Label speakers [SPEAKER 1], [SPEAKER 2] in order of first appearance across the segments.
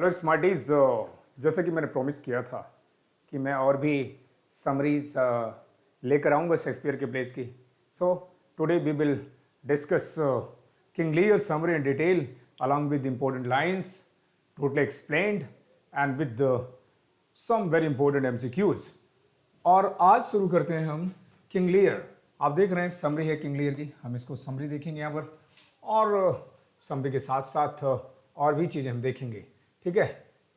[SPEAKER 1] Hello Smarties, जैसे कि मैंने प्रॉमिस किया था कि मैं और भी समरीज लेकर आऊँगा शेक्सपियर के प्लेस की। So today we will discuss King Lear summary in detail along with important lines totally explained and with some very important MCQs। और आज शुरू करते हैं हम किंग लियर। आप देख रहे हैं समरी है किंग लियर की, हम इसको समरी देखेंगे यहाँ पर और समरी के साथ साथ और भी चीज़ें हम देखेंगे। ठीक है,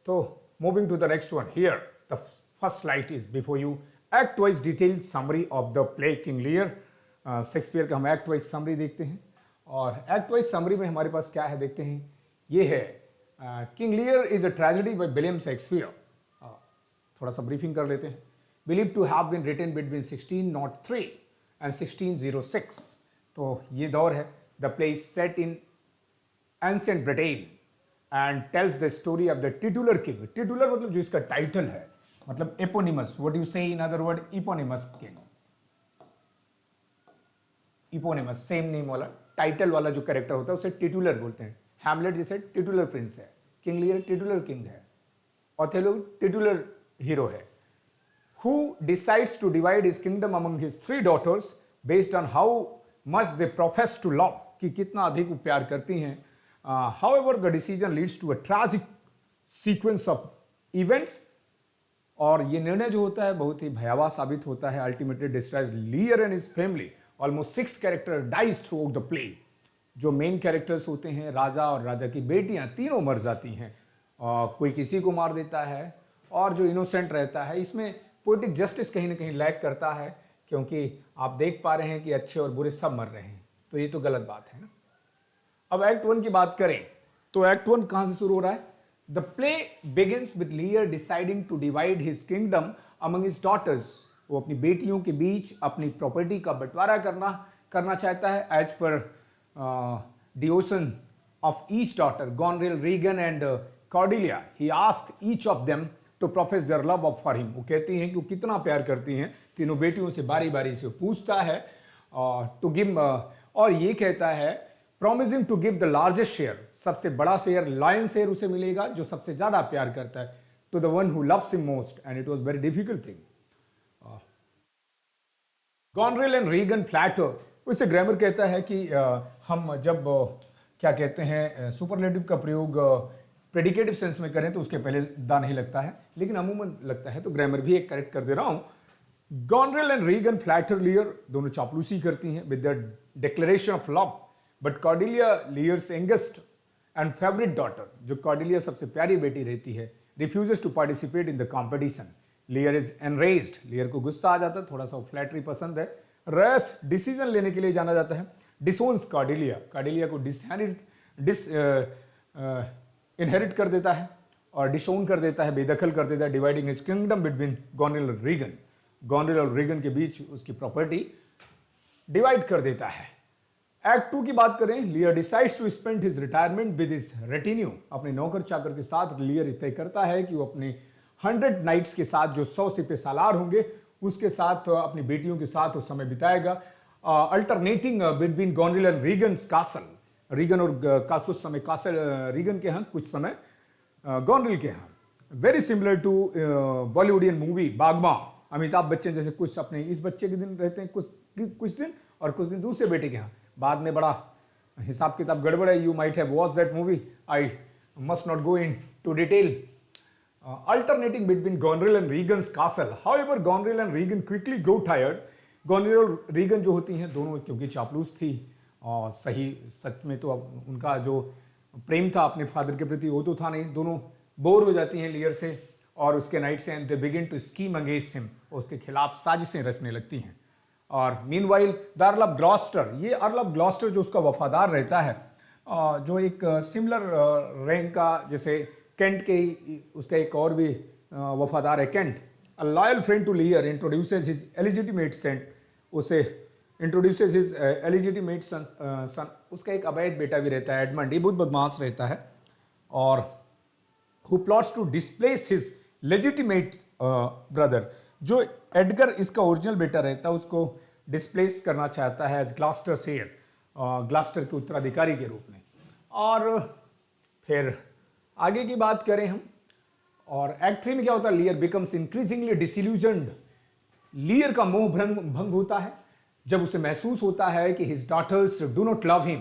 [SPEAKER 1] तो moving to the next one here the first slide is before you act wise detailed summary of the play King Lear. Shakespeare का हम एक्ट वाइज समरी देखते हैं और एक्ट वाइज समरी में हमारे पास क्या है देखते हैं। ये है King Lear is a tragedy by William Shakespeare. थोड़ा सा ब्रीफिंग कर लेते हैं। Believe to have been written between 1603 and 1606। तो ये दौर है। The play is set in ancient Britain and tells the story of the titular king. Titular मतलब जो इसका टाइटल है, मतलब eponymous, what you say in other word, eponymous king. Eponymous same name वाला टाइटल वाला जो कैरेक्टर होता है उसे टिटुलर बोलते हैं। हैमलेट जैसे टिटुलर प्रिंस है, किंग लियर टिटुलर किंग है, ओथेलो टिटुलर हीरो है। Who decides to divide his kingdom among his three daughters based on how much they profess to love, कि कितना अधिक वो प्यार करती हैं। However, the decision leads to a tragic sequence of events, और ये निर्णय जो होता है बहुत ही भयावह साबित होता है। Ultimately destroys Lear and his family. Almost 6 characters dies throughout the play. जो मेन कैरेक्टर्स होते हैं, राजा और राजा की बेटियां, तीनों मर जाती हैं। कोई किसी को मार देता है और जो इनोसेंट रहता है, इसमें पोएटिक जस्टिस कहीं ना कहीं लैक करता है, क्योंकि आप देख पा रहे हैं कि अच्छे और बुरे सब मर रहे हैं, तो ये तो गलत बात है ना। अब एक्ट 1 की बात करें तो एक्ट 1 कहां से शुरू हो रहा है। The play begins with Lear deciding to divide his kingdom among his daughters. वो अपनी बेटियों के बीच अपनी प्रॉपर्टी का बंटवारा करना चाहता है। As per devotion of each daughter Goneril, Regan and Cordelia, he asked each of them to profess their love for him. वो कहती हैं कि वो कितना प्यार करती हैं, तीनों बेटियों से बारी बारी से पूछता है टू गिव, और ये कहता है promising to give the largest share, सबसे बड़ा शेयर, लायन शेयर उसे मिलेगा जो सबसे ज्यादा प्यार करता है, to the one who loves him most, and it was very difficult thing. Goneril and Regan flatter, उससे ग्रामर कहता है कि हम जब क्या कहते हैं सुपरलेटिव का प्रयोग प्रेडिकेटिव सेंस में करें तो उसके पहले दा नहीं लगता है, लेकिन अमूमन लगता है, तो ग्रामर भी एक करेक्ट कर दे रहा हूं। Goneril and Regan flatter Lear, दोनों चापलूसी करती हैं with the declaration of love, but Cordelia Lear's youngest and favourite daughter, जो कॉर्डेलिया सबसे प्यारी बेटी रहती है, refuses to participate in the competition. Lear is enraged, Lear को गुस्सा आ जाता है, थोड़ा सा फ्लैटरी पसंद है। रैश डिसीजन लेने के लिए जाना जाता है। डिसोन्स कॉर्डेलिया, कॉर्डेलिया को इनहेरिट कर देता है और डिसोन कर देता है, बेदखल कर देता है। Dividing his kingdom between Goneril और रीगन, गॉनरिल और रीगन के बीच उसकी प्रॉपर्टी डिवाइड कर देता है। एक्ट 2 की बात करें, Lear decides to spend his retirement with his retinue. अपने नौकर चाकर के साथ लियर तय करता है कि वो अपने 100 नाइट्स के साथ, जो 100 सिपे सालार होंगे, उसके साथ अपनी बेटियों के साथ वो समय बिताएगा। Alternating between Goneril and Regan's castle, Regan और का कुछ समय कासल रीगन के यहाँ, कुछ समय गॉनरिल के यहाँ। Very similar to Bollywoodian movie Baghban. Amitabh Bachchan जैसे कुछ अपने इस बच्चे के दिन रहते हैं कुछ दिन, और कुछ दिन दूसरे बेटे के यहाँ। बाद में बड़ा हिसाब किताब गड़बड़ है। You might have watched that movie, I must not go into detail. Alternating between Goneril and Regan's castle. However, Goneril and Regan quickly grow tired. Goneril और Regan जो होती हैं दोनों, क्योंकि चापलूस थी और सच में तो उनका जो प्रेम था अपने फादर के प्रति वो तो था नहीं, दोनों बोर हो जाती हैं लियर से और उसके नाइट से, and they begin to scheme against him, उसके खिलाफ साजिशें रचने लगती हैं। और meanwhile the earl of Gloucester, ये अर्ल ऑफ ग्लॉस्टर जो उसका वफादार रहता है, जो एक सिमिलर रैंक का, जैसे केंट के ही उसका एक और भी वफादार है Kent. A loyal friend to Lear introduces his illegitimate son, उसे इंट्रोड्यूसेस हिज एलिजिटिमेट सन, उसका एक अवैध बेटा भी रहता है एडमंड, ये बहुत बदमाश रहता है, और who plots to displace his legitimate brother, जो एडगर इसका ओरिजिनल बेटा रहता है उसको डिस्प्लेस करना चाहता है एज ग्लास्टर शेयर, ग्लास्टर के उत्तराधिकारी के रूप में। और फिर आगे की बात करें हम, और एक्ट 3 में क्या होता है, लियर बिकम्स इंक्रीजिंगली डिसिल्यूजन्ड। लियर का मोह भंग होता है जब उसे महसूस होता है कि his daughters do not love him,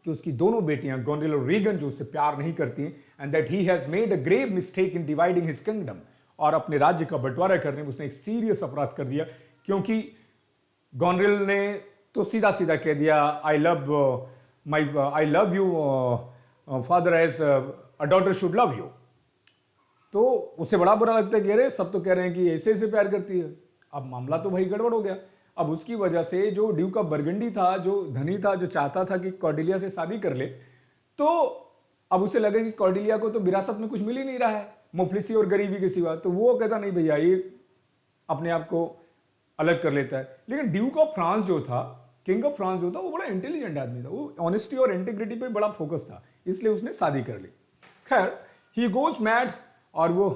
[SPEAKER 1] कि उसकी दोनों बेटियां गोनेल और रीगन जो उससे प्यार नहीं करती, and that he has made a grave mistake in dividing his kingdom, और अपने राज्य का बंटवारा करने में उसने एक सीरियस अपराध कर दिया, क्योंकि गोनेल ने तो सीधा सीधा कह दिया I love you father as a daughter should love you. तो उसे बड़ा बुरा लगता है कि अरे सब तो कह रहे हैं कि ऐसे ऐसे प्यार करती है। अब मामला तो भाई गड़बड़ हो गया। अब उसकी वजह से जो ड्यूक ऑफ बर्गंडी था, जो धनी था, जो चाहता था कि कॉर्डेलिया से शादी कर ले, तो अब उसे लगे कि कॉर्डेलिया को तो विरासत में कुछ मिल ही नहीं रहा है मुफलिसी और गरीबी के सिवा, तो वो कहता नहीं भैया, ये अपने आप को अलग कर लेता है। लेकिन ड्यूक ऑफ फ्रांस जो था, किंग ऑफ फ्रांस जो था, वो बड़ा इंटेलिजेंट आदमी था, वो ऑनेस्टी और इंटीग्रिटी पे बड़ा फोकस था, इसलिए उसने शादी कर ली। खैर, ही गोज मैड, और वो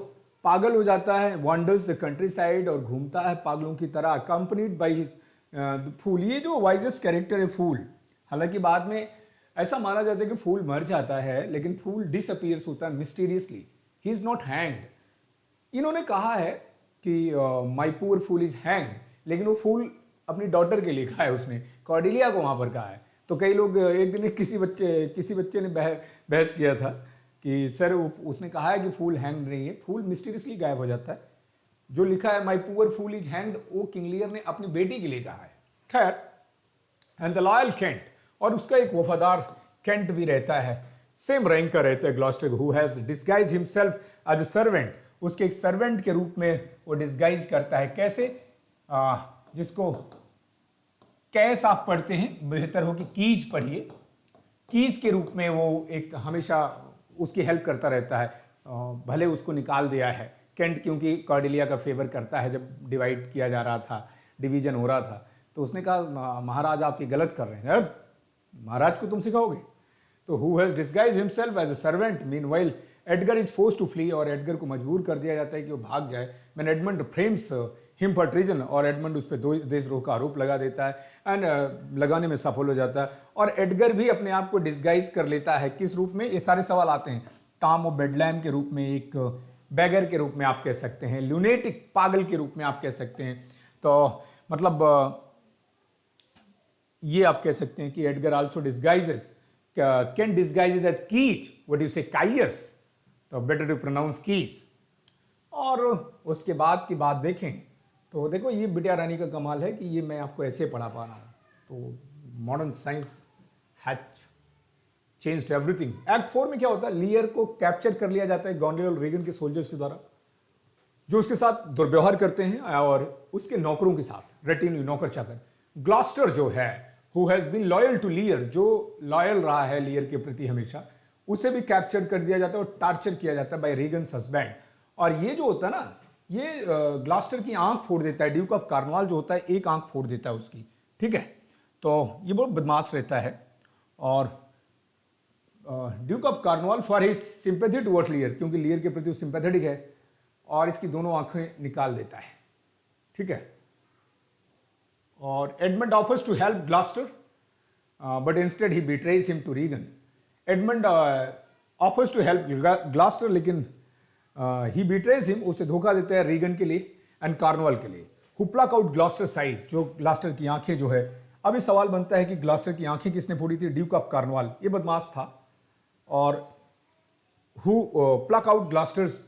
[SPEAKER 1] पागल हो जाता है, वॉन्डर्स द कंट्री साइड, और घूमता है पागलों की तरह, अकम्पनीड बाई हिज फूल। ये जो वाइजेस्ट कैरेक्टर है फूल, हालांकि बाद में ऐसा माना जाता है कि फूल मर जाता है, लेकिन फूल डिसअपीयर्स होता है mysteriously, he is not hanged. इन्होंने कहा है कि my poor fool is hang, लेकिन वो फूल अपनी डॉटर के लिए कहा है उसने, कॉर्डेलिया को वहां पर कहा है। तो कई लोग, एक दिन किसी बच्चे ने बहस किया था कि सर उसने कहा है कि फूल हैंग नहीं है, फूल मिस्टीरियसली गायब हो जाता है। जो लिखा है my poor fool is hanged, वो किंग लियर ने अपनी बेटी के लिए कहा है। खैर, एंड द लॉयल केंट, और उसका एक वफादार केंट भी रहता है, सेम रैंक का रहता है Gloucester, who has disguise himself as a servant. उसके एक सर्वेंट के रूप में वो डिस्गाइज करता है। कैसे? जिसको कैस आप पढ़ते हैं, बेहतर हो कि कीज पढ़िए। कीज के रूप में वो एक हमेशा उसकी हेल्प करता रहता है, भले उसको निकाल दिया है केंट, क्योंकि कॉर्डेलिया का फेवर करता है। जब डिवाइड किया जा रहा था, डिवीजन हो रहा था, तो उसने कहा महाराज आप ये गलत कर रहे हैं, अब महाराज को तुम सिखाओगे। तो who has disguise himself as a servant, meanwhile Edgar is forced to flee, और एडगर को मजबूर कर दिया जाता है कि वो भाग जाए। Man Edmund frames him for treason, और एडमंड उस पर देशद्रोह का आरोप लगा देता है, एंड लगाने में सफल हो जाता है। और एडगर भी अपने आप को डिस्गाइज कर लेता है, किस रूप में? ये सारे सवाल आते हैं। टॉम ऑफ बेडलैम के रूप में, एक बैगर के रूप में आप कह सकते हैं, ल्यूनेटिक पागल के रूप में आप कह सकते हैं। तो मतलब ये आप कह सकते हैं कि Edgar also disguises, Kent disguises as Caius, what you say Caius, तो बेटर टू प्रोनाउंस कीज। और उसके बाद की बात देखें तो देखो, ये बिटिया रानी का कमाल है कि ये मैं आपको ऐसे पढ़ा पा रहा हूँ। तो modern science has changed everything. Act 4 में क्या होता है, लियर को कैप्चर कर लिया जाता है गोनेल और रीगन के सोल्जर्स के द्वारा, जो उसके साथ दुर्व्यवहार करते हैं, और उसके नौकरों के साथ, रेटिन्यू, नौकर चाकर। ग्लॉस्टर जो है, who has been loyal to Lear, जो लॉयल रहा है लियर के प्रति हमेशा, उसे भी कैप्चर कर दिया जाता है और टॉर्चर किया जाता है बाय रीगन्स हस्बैंड। और ये जो होता है ना, ये ग्लॉस्टर की आंख फोड़ देता है। ड्यूक ऑफ कार्नवाल जो होता है, एक आंख फोड़ देता है उसकी, ठीक है। तो ये बहुत बदमाश रहता है। और Duke of Cornwall for his sympathy towards लियर, क्योंकि लियर के प्रति सिंपैथेटिक है, और इसकी दोनों आंखें निकाल देता है, ठीक है। और Edmund offers to help Gloucester, but instead he betrays him to Regan. Edmund offers to help Gloucester, लेकिन ही बिट्रेज हिम, उसे धोखा देता है रीगन के लिए एंड कार्नवाल के लिए। Who pluck out Gloucester's eyes, जो ग्लॉस्टर की आंखें जो है। अब ये सवाल बनता है कि ग्लॉस्टर की आंखें किसने फोड़ी थी? ड्यूक ऑफ कार्नवाल, ये बदमाश था। और who pluck out Gloucester's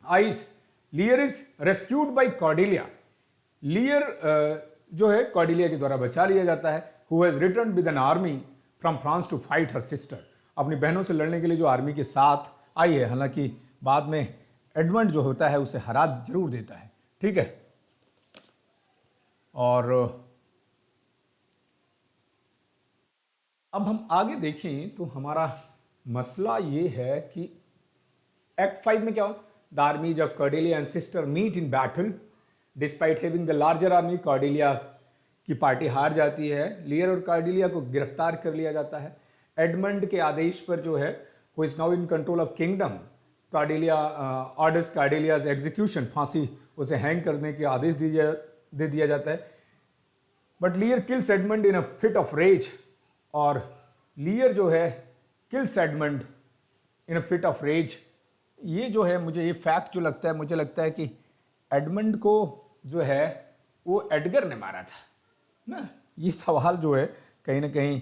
[SPEAKER 1] eyes, Lear is rescued by Cordelia. Lear जो है कॉर्डेलिया के द्वारा बचा लिया जाता है। Who has return with an army from France to fight her sister, अपनी बहनों से लड़ने के लिए जो आर्मी के साथ आई है। हालांकि बाद में एडमंड जो होता है उसे हरा जरूर देता है, ठीक है। और अब हम आगे देखें तो हमारा मसला ये है कि एक्ट 5 में क्या हो, the armies of Cordelia and sister meet in battle despite having the larger army. Cordelia की पार्टी हार जाती है, लियर और कॉर्डेलिया को गिरफ्तार कर लिया जाता है। एडमंड के आदेश पर जो है, who is now in control of kingdom, Cordelia orders Cordelia's execution, फांसी, उसे हैंग करने के आदेश दे दिया जाता है। But Lear kills Edmund in a fit of rage, और लियर जो है kills Edmund in a fit of rage. ये जो है मुझे ये फैक्ट जो लगता है, मुझे लगता है कि एडमंड को जो है वो एडगर ने मारा था ना। ये सवाल जो है कहीं ना कहीं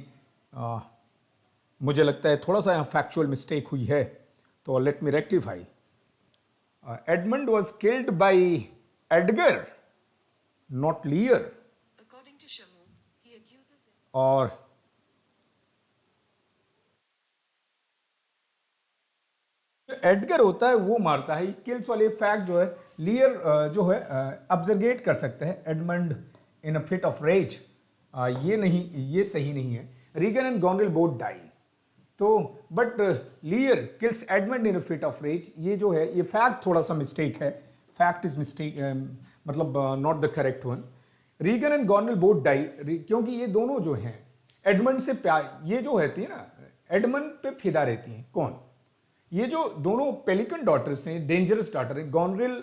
[SPEAKER 1] मुझे लगता है थोड़ा सा यहाँ फैक्चुअल मिस्टेक हुई है, तो let me rectify. Edmund was killed by Edgar, not लियर।
[SPEAKER 2] According to Shamu, he accuses him.
[SPEAKER 1] और जो एडगर होता है वो मारता है। किल्स वाले फैक्ट जो है लियर जो है ऑब्जर्वेट कर सकते हैं Edmund in a fit of rage, ये नहीं, ये सही नहीं है। Regan and Goneril both die, तो but Lear kills Edmund in a fit of rage, ये जो है ये फैक्ट थोड़ा सा मिस्टेक है। फैक्ट इज मिस्टेक, मतलब not the correct one. Regan and Goneril both die, क्योंकि ये दोनों जो हैं एडमंड से प्यार, ये जो रहती है ना एडमंड पे फिदा रहती हैं। कौन? ये जो दोनों पेलिकन डॉटर्स हैं, डेंजरस डॉटर हैं, गॉनरिल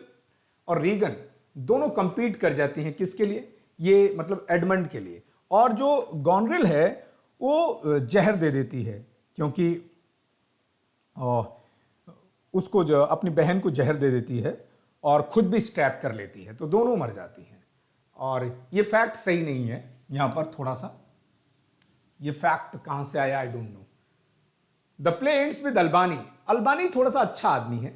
[SPEAKER 1] और रीगन, दोनों कंपीट कर जाती हैं किसके लिए? ये मतलब एडमंड के लिए। और जो गॉनरिल है वो जहर दे देती है, क्योंकि उसको जो अपनी बहन को जहर दे देती है और खुद भी स्ट्रैप कर लेती है, तो दोनों मर जाती हैं। और ये फैक्ट सही नहीं है यहाँ पर थोड़ा सा, ये फैक्ट कहाँ से आया I don't know. The play ends with Albany. Albany थोड़ा सा अच्छा आदमी है।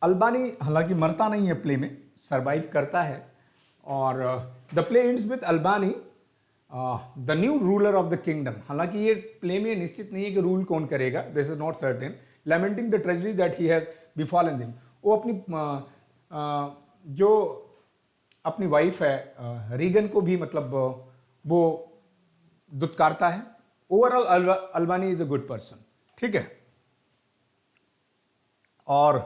[SPEAKER 1] अल्बानी हालांकि मरता नहीं है प्ले में, सरवाइव करता है। और the play ends with Albany the new ruler of the kingdom. हालांकि ये प्ले में निश्चित नहीं है कि रूल कौन करेगा, this is not certain. Lamenting the tragedy that he has befallen him. वो अपनी जो अपनी वाइफ है रीगन को भी मतलब वो दुत्कारता है। Overall Albany is a good person, ठीक है। और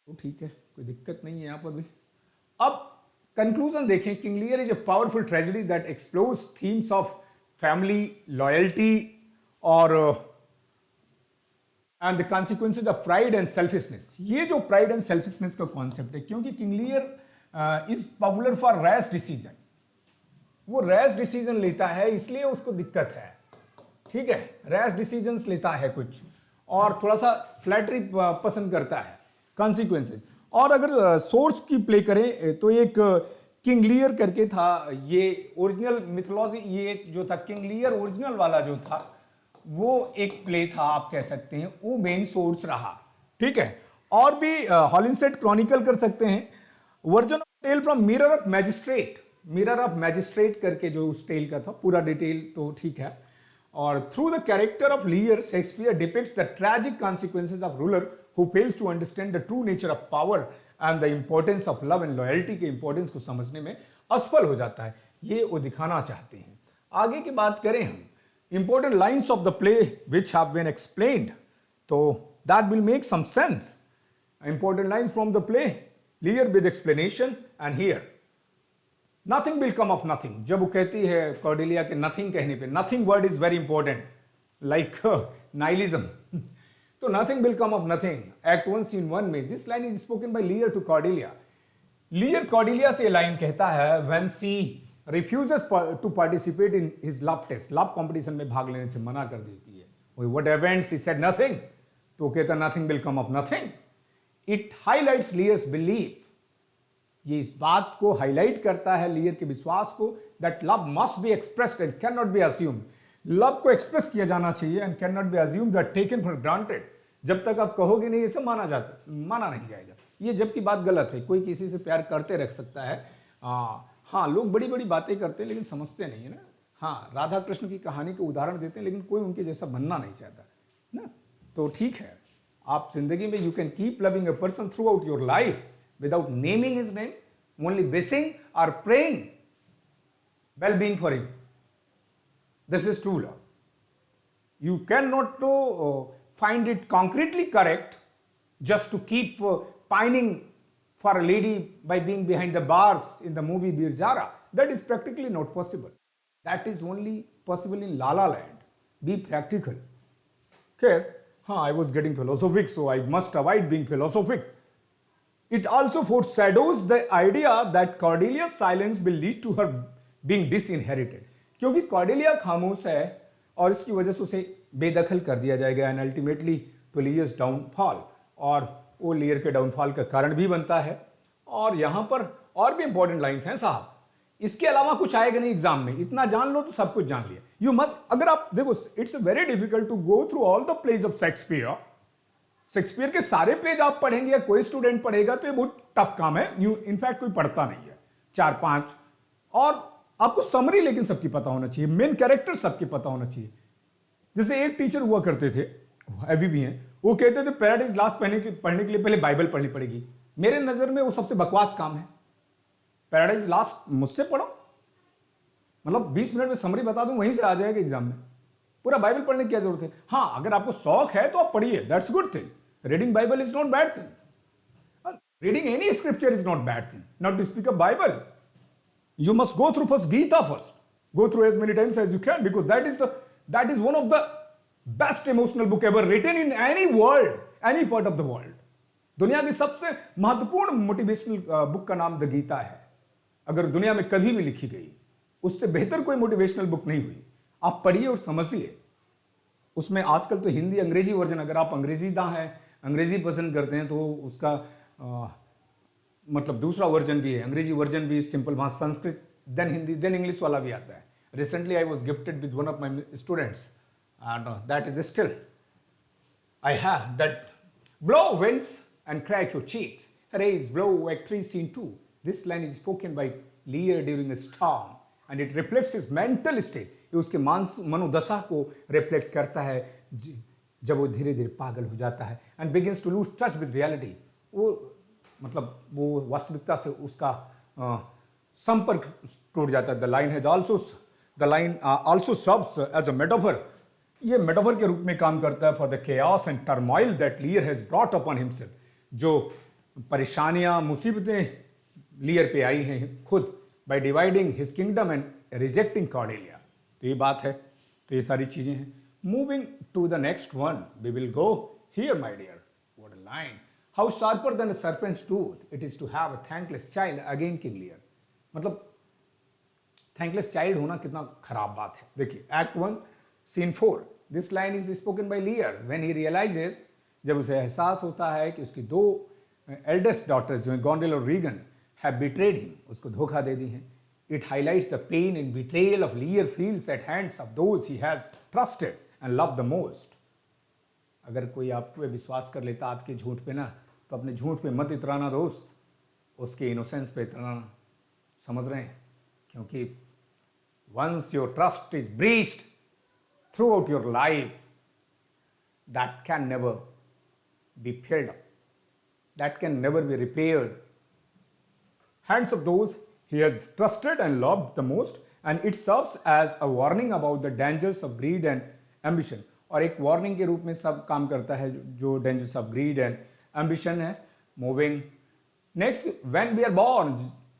[SPEAKER 1] तो ठीक है, कोई दिक्कत नहीं है यहां पर भी। अब कंक्लूजन देखें। King Lear is a powerful tragedy that explores themes of family, loyalty और and the consequences of pride and selfishness. ये जो प्राइड एंड सेल्फिशनेस का कॉन्सेप्ट है, क्योंकि King Lear is popular for rash decision, वो rash decision लेता है इसलिए उसको दिक्कत है, ठीक है। रैश डिसीजंस लेता है कुछ और थोड़ा सा फ्लैटरी पसंद करता है, कॉन्सिक्वेंसेज। और अगर सोर्स की प्ले करें तो एक किंग लियर करके था, ये ओरिजिनल मिथोलॉजी, ये जो था किंग लियर ओरिजिनल वाला जो था वो एक प्ले था, आप कह सकते हैं वो मेन सोर्स रहा, ठीक है। और भी हॉलिनसेट क्रॉनिकल कर सकते हैं। Version of tale from mirror of magistrate, mirror of magistrate करके जो उस टेल का था, पूरा डिटेल तो ठीक है। और through the character of Lear Shakespeare depicts the tragic consequences of ruler who fails to understand the true nature of power and the importance of love and loyalty के इंपॉर्टेंस को समझने में असफल हो जाता है, ये वो दिखाना चाहते हैं। आगे की बात करें हम, important lines of the play which have been explained, तो that will make some sense. Important line from the play, Lear with explanation and here nothing will come of nothing. जब वो कहती है कॉर्डेलिया के नथिंग कहने पे, nothing word is very important, like nihilism, तो nothing will come of nothing. Act 1 scene 1 में this line is spoken by Lear to Cordelia. लियर Cordelia से लाइन कहता है when she refuses to participate in his love test, love competition में भाग लेने से मना कर देती है। What events he said nothing, तो कहता nothing will come of nothing. It highlights Lear's belief, ये इस बात को हाईलाइट करता है लियर के विश्वास को, that love must be expressed and can not be assumed. Love को एक्सप्रेस किया जाना चाहिए and can not be assumed, taken for granted. जब तक आप कहोगे नहीं ये सब माना नहीं जाएगा। ये जबकि बात गलत है, कोई किसी से प्यार करते रख सकता है। हाँ, लोग बड़ी बड़ी बातें करते हैं लेकिन समझते नहीं है ना। हाँ, राधा कृष्ण की कहानी को उदाहरण देते हैं लेकिन कोई उनके जैसा बनना नहीं चाहता ना। तो ठीक है, आप जिंदगी में you can keep loving a person through out your life without naming his name, only wishing or praying well-being for him. This is true love. You cannot find it concretely correct just to keep pining for a lady by being behind the bars in the movie Bir Jara. That is practically not possible. That is only possible in La La Land. Be practical. Okay, I was getting philosophic, so I must avoid being philosophic. It also foreshadows the idea that Cordelia's silence will lead to her being disinherited. क्योंकि Cordelia खामोश है और इसकी वजह से उसे बेदखल कर दिया जाएगा एंड अल्टीमेटली टू लियर्स डाउनफॉल, और वो लियर के डाउनफॉल का कारण भी बनता है। और यहां पर और भी इंपॉर्टेंट लाइंस हैं साहब, इसके अलावा कुछ आएगा नहीं एग्जाम में, इतना जान लो तो सब कुछ जान लिया। यू मस्ट, अगर आप देखो, it's very difficult to go through all the plays of Shakespeare. Shakespeare के सारे प्लेज आप पढ़ेंगे या कोई स्टूडेंट पढ़ेगा तो ये बहुत टफ काम है, यू इनफैक्ट कोई पढ़ता नहीं है। 4-5 और आपको समरी लेकिन सबकी पता होना चाहिए, मेन कैरेक्टर सबकी पता होना चाहिए। जैसे एक टीचर हुआ करते थे, अभी भी हैं, वो कहते थे पैराडाइज लॉस्ट पढ़ने के लिए पहले बाइबल पढ़नी पड़ेगी। मेरे नजर में वो सबसे बकवास काम है। पैराडाइज लॉस्ट मुझसे पढ़ो, मतलब 20 मिनट में समरी बता दूं, वहीं से आ जाएगा एग्जाम में। पूरा बाइबल पढ़ने की क्या जरूरत है? हाँ, अगर आपको शौक है तो आप पढ़िए, that's good thing. Reading Bible is not bad thing, reading any scripture is not bad thing, not to speak of Bible. You must go through first Gita first. Go through as many times as you can, because that is one of the best emotional book ever written in any world, any part of the world. दुनिया की सबसे महत्वपूर्ण motivational book का नाम the Gita है। अगर दुनिया में कभी भी लिखी गई, उससे बेहतर कोई मोटिवेशनल बुक नहीं हुई। आप पढ़िए और समझिए। उसमें आजकल तो हिंदी अंग्रेजी वर्जन, अगर आप अंग्रेजीदा हैं, अंग्रेजी पसंद करते हैं, तो उसका मतलब दूसरा वर्जन भी है, अंग्रेजी वर्जन भी, सिंपल, वहां Sanskrit, then Hindi, then English वाला भी आता है। Recently I was gifted with one of my students and that is still I have that blow winds and crack your cheeks, raise blow like 3 scene 2. This line is spoken by Lear during a storm and it reflects his mental state. ये उसके मनोदशा को reflect करता है जब वो धीरे धीरे पागल हो जाता है and begins to lose touch with reality. वो मतलब वो वास्तविकता से उसका संपर्क टूट जाता है। The line also serves as a metaphor. ये मेटाफर के रूप में काम करता है for the chaos and turmoil that Lear has brought upon himself. जो परेशानियां, मुसीबतें लियर पे आई हैं खुद, by dividing his kingdom and rejecting Cordelia. तो ये बात है, तो ये सारी चीजें हैं। Moving to the next one, we will go here my dear. What a line! How sharper than a serpent's tooth it is to have a thankless child again king Lear. मतलब थैंकलेस चाइल्ड होना कितना खराब बात है। देखिए act 1 scene 4, this line is spoken by Lear when he realises, जब उसे एहसास होता है कि उसकी 2 एल्डेस्ट डॉटर्स जो हैं गोंडोल और रीगन हैव बिट्रेड हिम, उसको धोखा दे दी हैं। It highlights the pain and betrayal of Lear feels at hands of those he has trusted and loved the most. अगर कोई आप पे विश्वास कर लेता आपके झूठ पे ना, तो अपने झूठ पे मत इतराना दोस्त, उसके इनोसेंस पे इतराना। समझ रहे हैं? क्योंकि once your trust is breached throughout your life, that can never be filled up, that can never be repaired. Hands of those he has trusted and loved the most, and it serves as a warning about the dangers of greed and ambition. और एक warning के रूप में सब काम करता है जो dangers of greed and ambition है। Moving next, when we are born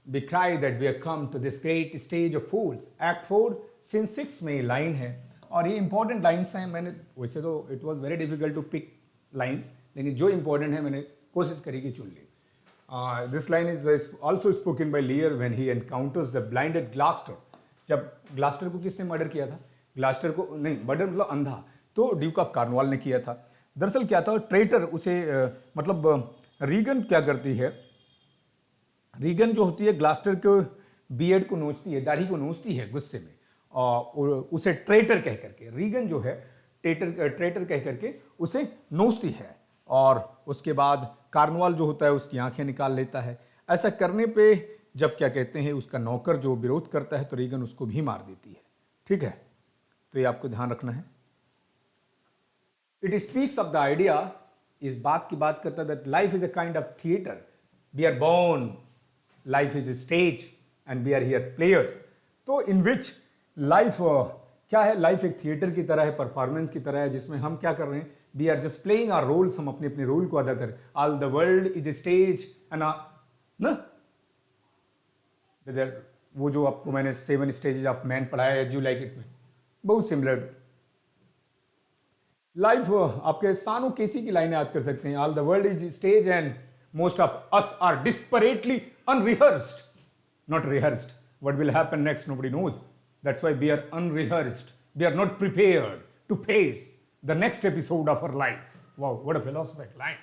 [SPEAKER 1] we cry that we have come to this great stage of fools. Act 4 scene 6 में लाइन है, और ये इंपॉर्टेंट लाइन्स हैं। मैंने वैसे तो it was very difficult to pick lines, लेकिन जो इंपॉर्टेंट है मैंने कोशिश करी कि चुन ली। This line is also spoken by Lear when he encounters the blinded Gloucester. जब ग्लास्टर को किसने मर्डर किया था? ग्लास्टर को नहीं, मर्डर मतलब अंधा, तो ड्यूक ऑफ कॉर्नवाल ने किया था। दरअसल क्या था, ट्रेटर उसे मतलब रीगन क्या करती है, रीगन जो होती है ग्लास्टर को बियर्ड को नोचती है, दाढ़ी को नोचती है गुस्से में, और उसे ट्रेटर कह करके, रीगन जो है ट्रेटर कह करके उसे नोचती है, और उसके बाद कार्नवाल जो होता है उसकी आंखें निकाल लेता है। ऐसा करने पे जब क्या कहते हैं उसका नौकर जो विरोध करता है, तो रीगन उसको भी मार देती है। ठीक है, तो ये आपको ध्यान रखना है। It speaks of the idea, इस बात की बात करता है that life is a kind of theatre, we are born, life is a stage and we are here players. तो इन विच लाइफ क्या है, लाइफ एक थिएटर की तरह है, परफॉर्मेंस की तरह है, जिसमें हम क्या कर रहे हैं, we are just playing our roles, हम अपने अपने रोल को अदा करें। All the world is a stage and ना, वो जो आपको मैंने 7 स्टेजेस ऑफ मैन पढ़ाया है, यू लाइक इट में, बहुत सिमिलर। लाइफ आपके सानो केसी की लाइनें याद कर सकते हैं। All the world is stage and most of us are desperately unrehearsed, not rehearsed. What will happen next nobody knows, that's why we are unrehearsed. we are not prepared to face the next episode of our life. Wow, what a philosophical line.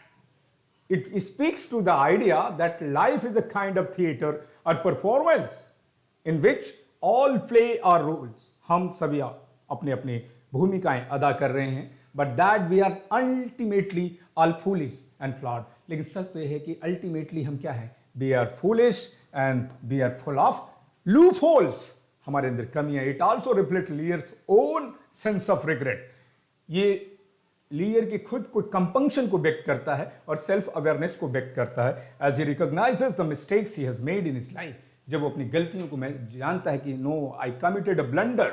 [SPEAKER 1] It speaks to the idea that life is a kind of theater or performance in which all play our roles. हम सभी अपने अपने भूमिकाएं अदा कर रहे हैं, but that we are ultimately all foolish and flawed. लेकिन सच तो यह है कि ultimately हम क्या हैं? We are foolish and we are full of loopholes. हमारे अंदर कमियां. It also reflects Lear's own sense of regret. ये लियर की खुद को कंपंक्शन को व्यक्त करता है और सेल्फ अवेयरनेस को व्यक्त करता है as he recognises the mistakes he has made in his life. जब वो अपनी गलतियों को जानता है कि no I committed a blunder.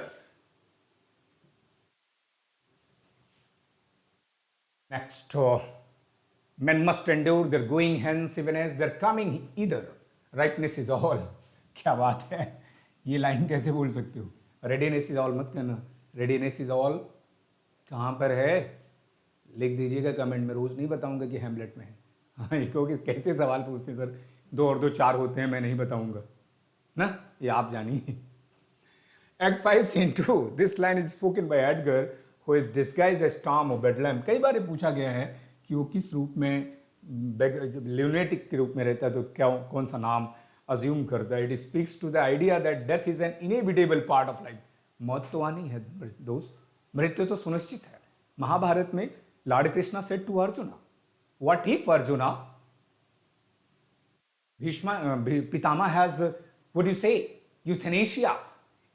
[SPEAKER 1] Next, men must endure their going hence even as their coming either. Rightness is all. क्या बात है, ये लाइन कैसे बोल सकते हो? रेडीनेस इज ऑल मत कहना. रेडीनेस इज ऑल कहाँ पर है? लिख दीजिएगा कमेंट में. रोज नहीं बताऊंगा कि हैमलेट में है. हाँ, क्योंकि कैसे सवाल पूछते हैं सर, 2 और 2 4 होते हैं, मैं नहीं बताऊंगा ना, ये आप जानिए. Act 5 Scene 2. This line is spoken by Edgar, who is disguised as Tom of Bedlam. कई बार पूछा गया है कि वो किस रूप में, ल्यूनेटिक के रूप में रहता है, तो क्या कौन सा नाम अज्यूम करता है. It speaks to the idea that death is an inevitable part of life. मौत तो आनी है दोस्त, मृत्यु तो सुनिश्चित है. महाभारत में lord Krishna said to Arjuna, what if Arjuna, Bhishma Pitamah has what you say, euthanasia,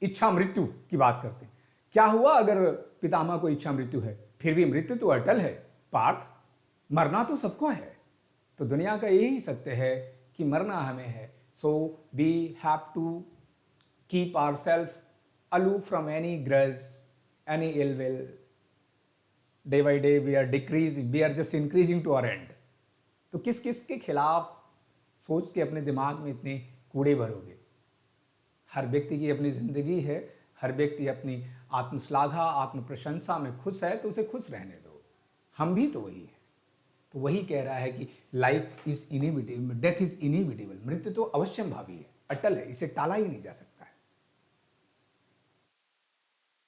[SPEAKER 1] इच्छा मृत्यु की बात करते हैं. क्या हुआ अगर पितामह को इच्छा मृत्यु है? फिर भी मृत्यु तो अटल है पार्थ, मरना तो सबको है. तो दुनिया का यही सत्य है कि मरना हमें है. So we have to keep ourself aloof from any grudge, any ill will. Day by day we are decreasing, we are just increasing to our end. तो किस किस के खिलाफ सोच के अपने दिमाग में इतने कूड़े भरोगे? हर व्यक्ति की अपनी जिंदगी है, हर व्यक्ति अपनी आत्मश्लाघा, आत्म प्रशंसा में खुश है, तो उसे खुश रहने दो. हम भी तो वही है. तो वही कह रहा है कि life is inevitable, death is inevitable. मृत्यु तो अवश्यंभावी है, अटल है, इसे टाला ही नहीं जा सकता है.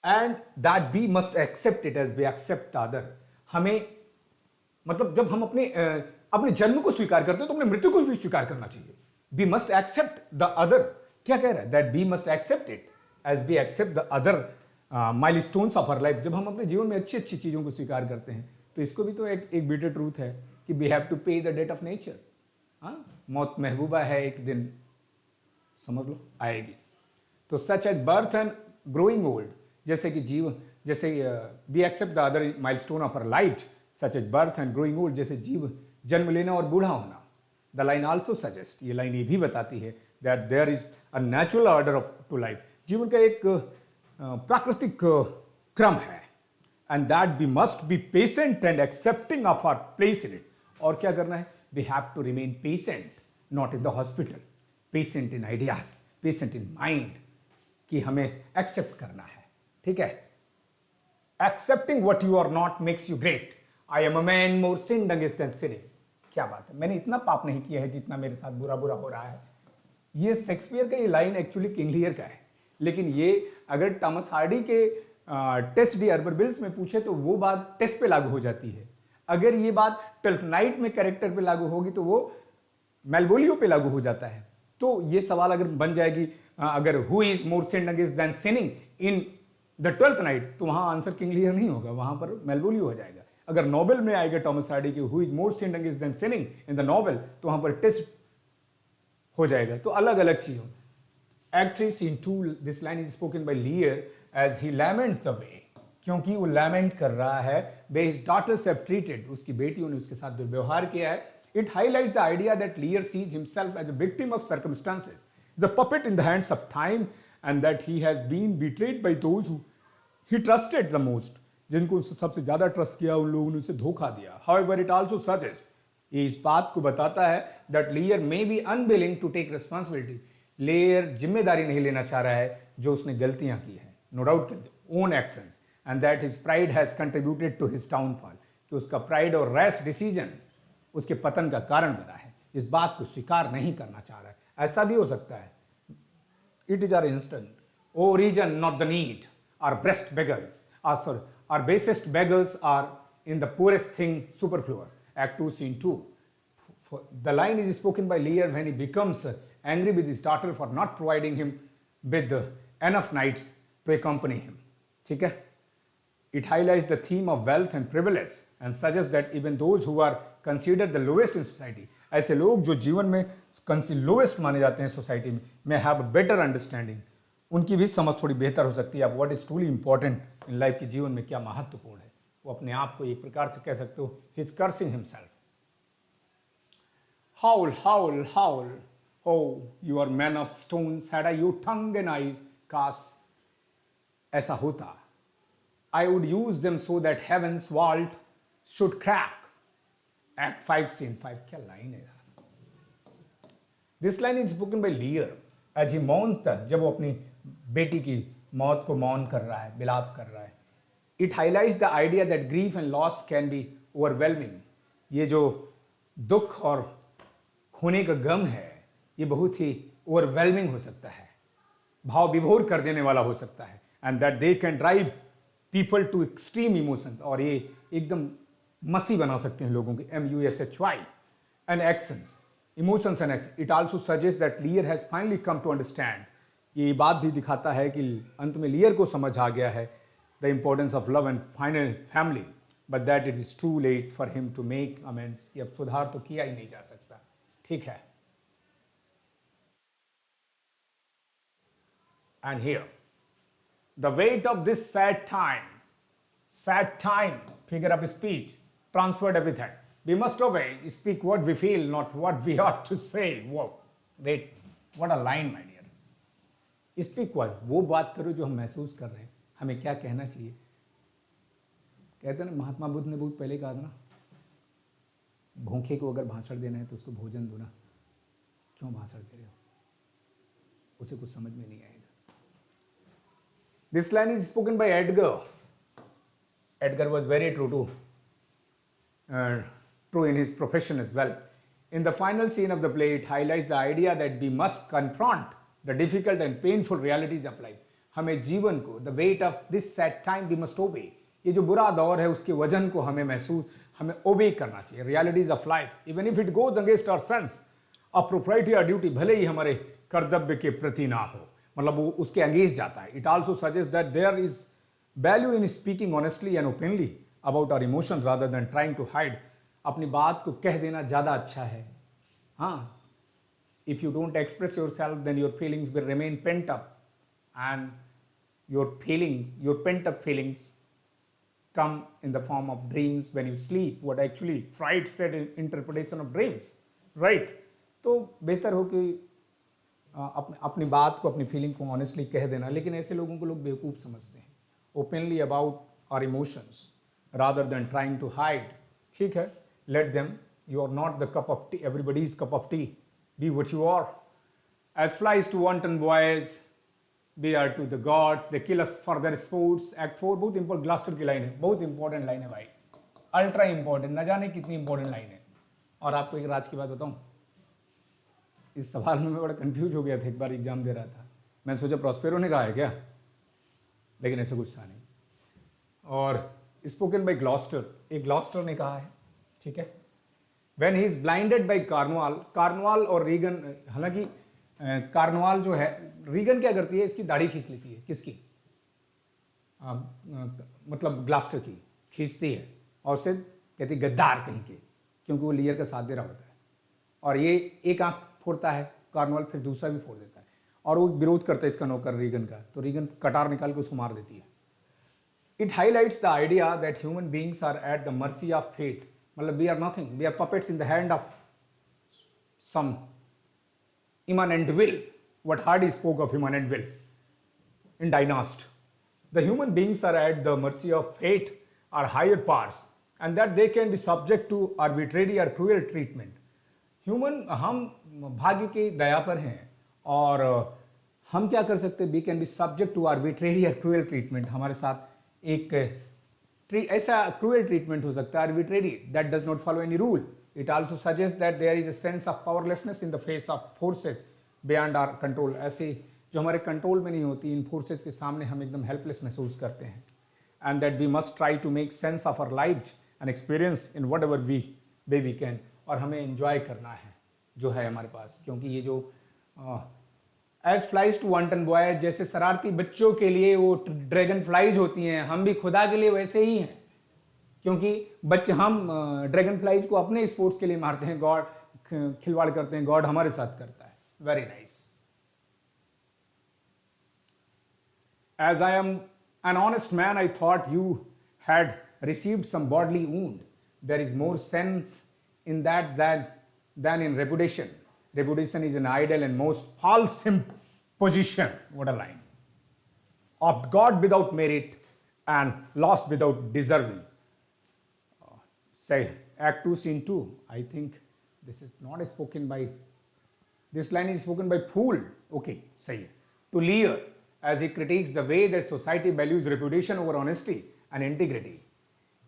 [SPEAKER 1] And that we must accept it as we accept the other. हमें मतलब जब हम अपने जन्म को स्वीकार करते हैं तो अपने मृत्यु को भी स्वीकार करना चाहिए. We must accept the other. क्या कह रहा है? That we must accept it as we accept the other milestones of our life. जब हम अपने जीवन में अच्छी अच्छी चीजों को स्वीकार करते हैं तो इसको भी तो एक बिटर ट्रूथ है कि वी हैव टू पे द डेट ऑफ नेचर. हाँ, मौत महबूबा है, एक दिन समझ लो आएगी. तो such as birth and growing old, जैसे कि जीवन, जैसे we accept the other milestone of our life such as birth and growing old, जैसे जन्म लेना और बूढ़ा होना. द लाइन आल्सो सजेस्ट, ये लाइन ये भी बताती है that there is a natural order of to life. जीवन का एक प्राकृतिक क्रम है. And that we must be patient and accepting of our place in it. और क्या करना है? We have to remain patient, not in the hospital, patient in ideas, patient in mind, कि हमें एक्सेप्ट करना है. ठीक है? Accepting what you are not makes you great. I am a man more sinned against than sinning. क्या बात है, मैंने इतना पाप नहीं किया है जितना मेरे साथ बुरा बुरा हो रहा है. ये शेक्सपियर का ये लाइन एक्चुअली किंग लियर का है, लेकिन ये अगर टॉमस हार्डी के टेस्ट डी अर्बरबिल्स में पूछे तो वो बात टेस्ट पे लागू हो जाती है. अगर ये बात ट्वेल्थ नाइट में कैरेक्टर पे लागू होगी तो वो मेलवोलियो पे लागू हो जाता है. तो ये सवाल अगर बन जाएगी अगर who is more sinned against than sinning in the twelfth night, तो वहां आंसर किंग लियर नहीं होगा, वहां पर मेलवोलियो हो जाएगा. अगर नोवेल में आएगा टॉमस हार्डी की who is more sinned against than sinning in the novel, तो वहां पर टेस्ट हो जाएगा. तो अलग अलग चीजों. Act 3 Scene 2, this line is spoken by Lear as he laments the way, क्योंकि वो लैमेंट कर रहा है वे his daughters have treated, उसकी बेटियों ने उसके साथ दुर्व्यवहार किया है. It highlights the idea that Lear sees himself as a victim of circumstances, the puppet in the hands of time, and that he has been betrayed by those who he trusted the most, जिनको उससे सबसे ज्यादा trust किया उन लोगों ने उसे धोखा दिया. However, it also suggests, ये इस बात को बताता है that Lear may be unwilling to take responsibility. Layer जिम्मेदारी नहीं लेना चाह रहा है जो उसने गलतियां की है, no doubt own actions, and that his pride has contributed to his downfall, कि उसका प्राइड और रैश डिसीजन उसके पतन का कारण बना है. इस बात को स्वीकार नहीं करना चाह रहा है. ऐसा भी हो सकता है. It is our instant, O reason not the need, our best beggars, our basest beggars are in the poorest thing superfluous. Act 2, Scene 2. The line is spoken by Lear when he becomes angry with his daughter for not providing him with enough knights to accompany him. ठीक है? It highlights the theme of wealth and privilege and suggests that even those who are considered the lowest in society, ऐसे लोग जो जीवन में lowest माने जाते हैं सोसाइटी में, may have a better understanding, उनकी भी समझ थोड़ी बेहतर हो सकती है अब what is truly important in life के जीवन में क्या महत्वपूर्ण है. वो अपने आप को एक प्रकार से कह सकते हो he is cursing himself. Howl howl howl O you are man of stones had I your tongue and eyes काश ऐसा होता I would use them so that heaven's vault should crack. Act 5, Scene 5. क्या line है यार. This line is spoken by Lear as he mourns जब वो अपनी बेटी की मौत को मौन कर रहा है, बिलाप कर रहा है. It highlights the idea that grief and loss can be overwhelming. ये जो दुख और खोने का गम है, ये बहुत ही overwhelming हो सकता है, भाव विभोर कर देने वाला हो सकता है, and that they can drive people to extreme emotions, और ये एकदम मसी बना सकते हैं लोगों के. MUSHY and actions, emotions and actions. It also suggests that Lear has finally come to understand. ये बात भी दिखाता है कि अंत में लियर को समझ आ गया है the importance of love and final family, but that it is too late for him to make amends. कि अब सुधार तो किया ही नहीं जा सकता. ठीक है. And here the weight of this sad time, figure of speech, transferred epithet. We must obey, speak what we feel, not what we ought to say. Whoa, great, what a line, my dear. Speak what, वो बात करो जो हम महसूस कर रहे हैं, हमें क्या कहना चाहिए. कहते हैं ना, महात्मा बुद्ध ने बहुत पहले कहा था ना, भूखे को अगर भाषण देना है तो उसको भोजन दो ना, क्यों भाषण दे रहे हो, उसे कुछ समझ में नहीं आएगा. This line is spoken by Edgar. Edgar was very true in his profession as well. In the final scene of the play, it highlights the idea that we must confront the difficult and painful realities of life. हमें जीवन को, the weight of this sad time we must obey. ये जो बुरा दौर है उसके वजन को हमें obey करना चाहिए. Realities of life, even if it goes against our sense of propriety or duty, भले ही हमारे कर्तव्य के प्रति ना हो, मतलब वो उसके अगेंस्ट जाता है. It also suggest that there is value in speaking honestly and openly about our emotions rather than trying to hide. अपनी बात को कह देना ज़्यादा अच्छा है. हाँ, if you don't express yourself then your feelings will remain pent up and your pent up feelings come in the form of dreams when you sleep, what actually Freud said in interpretation of dreams, right? तो बेहतर हो कि अपनी बात को, अपनी feeling को honestly कह देना. लेकिन ऐसे लोगों को लोग बेवकूफ़ समझते हैं. Openly about our emotions rather than trying to hide. ठीक है, let them. You are not the cup of tea, everybody is cup of tea. Be what you are. As flies to wanton boys, we are to the gods, they kill us for their sports. Act 4 बहुत important, ग्लास्टर की line है, बहुत important line है भाई, ultra important, न जाने कितनी important line है. और आपको एक राज की बात बताऊं, इस सवाल में मैं बड़ा कंफ्यूज हो गया था. एक बार एग्जाम दे रहा था, मैंने सोचा प्रॉस्पेरो ने कहा है क्या, लेकिन ऐसा कुछ था नहीं. और स्पोकन बाय ग्लॉस्टर, एक ग्लॉस्टर ने कहा है. ठीक है. When he is blinded bye Cornwall और रीगन, हालांकि कार्नवाल जो है, रीगन क्या करती है, इसकी दाढ़ी खींच लेती है. किसकी? मतलब ग्लास्टर की खींचती है और उससे कहती है गद्दार कहीं के, क्योंकि वो लियर का साथ दे रहा होता है. और ये एक आंख फोड़ता है कार्नवाल, फिर दूसरा भी फोड़ देता है, और वो विरोध करता है इसका नौकर रीगन का, तो रीगन कटार निकाल के उसको मार देती है. It highlights the idea that human beings are at the mercy of fate. मतलब we are nothing, we are puppets in the hand of some immanent will. What Hardy spoke of immanent will in Dynast. The human beings are at the mercy of fate or higher powers, and that they can be subject to arbitrary or cruel treatment. Human, हम भाग्य की दया पर हैं, और हम क्या कर सकते हैं? We can be subject to arbitrary or cruel treatment. हमारे साथ एक ऐसा cruel treatment हो सकता है, arbitrary, that does not follow any rule. It also suggests that there is a sense of powerlessness in the face of forces beyond our control. ऐसी जो हमारे कंट्रोल में नहीं होती, इन फोर्सेस के सामने हम एकदम हेल्पलेस महसूस करते हैं. And that we must try to make sense of our life and experience in whatever way we can. और हमें इंजॉय करना है जो है हमारे पास, क्योंकि ये जो as flies to wanton boy, जैसे शरारती बच्चों के लिए वो ड्रैगन फ्लाइज होती हैं, हम भी खुदा के लिए वैसे ही हैं. क्योंकि बच्चे, हम ड्रैगन फ्लाइज को अपने स्पोर्ट्स के लिए मारते हैं, गॉड खिलवाड़ करते हैं, गॉड हमारे साथ करता है. Very nice. As I am an honest man, I thought you had received some bodily wound. There is more sense in that than in reputation. Reputation is an idle and most false imposition. What a line. Of God without merit and lost without deserving. Say, Act 2, Scene 2. I think this is not spoken by, this line is spoken by fool. Okay, say it. To Lear, as he critiques the way that society values reputation over honesty and integrity.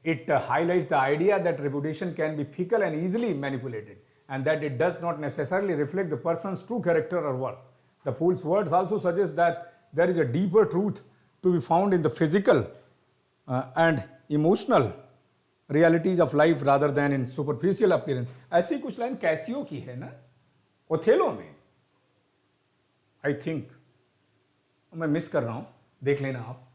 [SPEAKER 1] It highlights the idea that reputation can be fickle and easily manipulated, and that it does not necessarily reflect the person's true character or worth. The fool's words also suggest that there is a deeper truth to be found in the physical and emotional realities of life rather than in superficial appearance. ऐसी कुछ line Casio की है ना, Othello में, I think. मैं miss कर रहा हूं, देख लेना आप.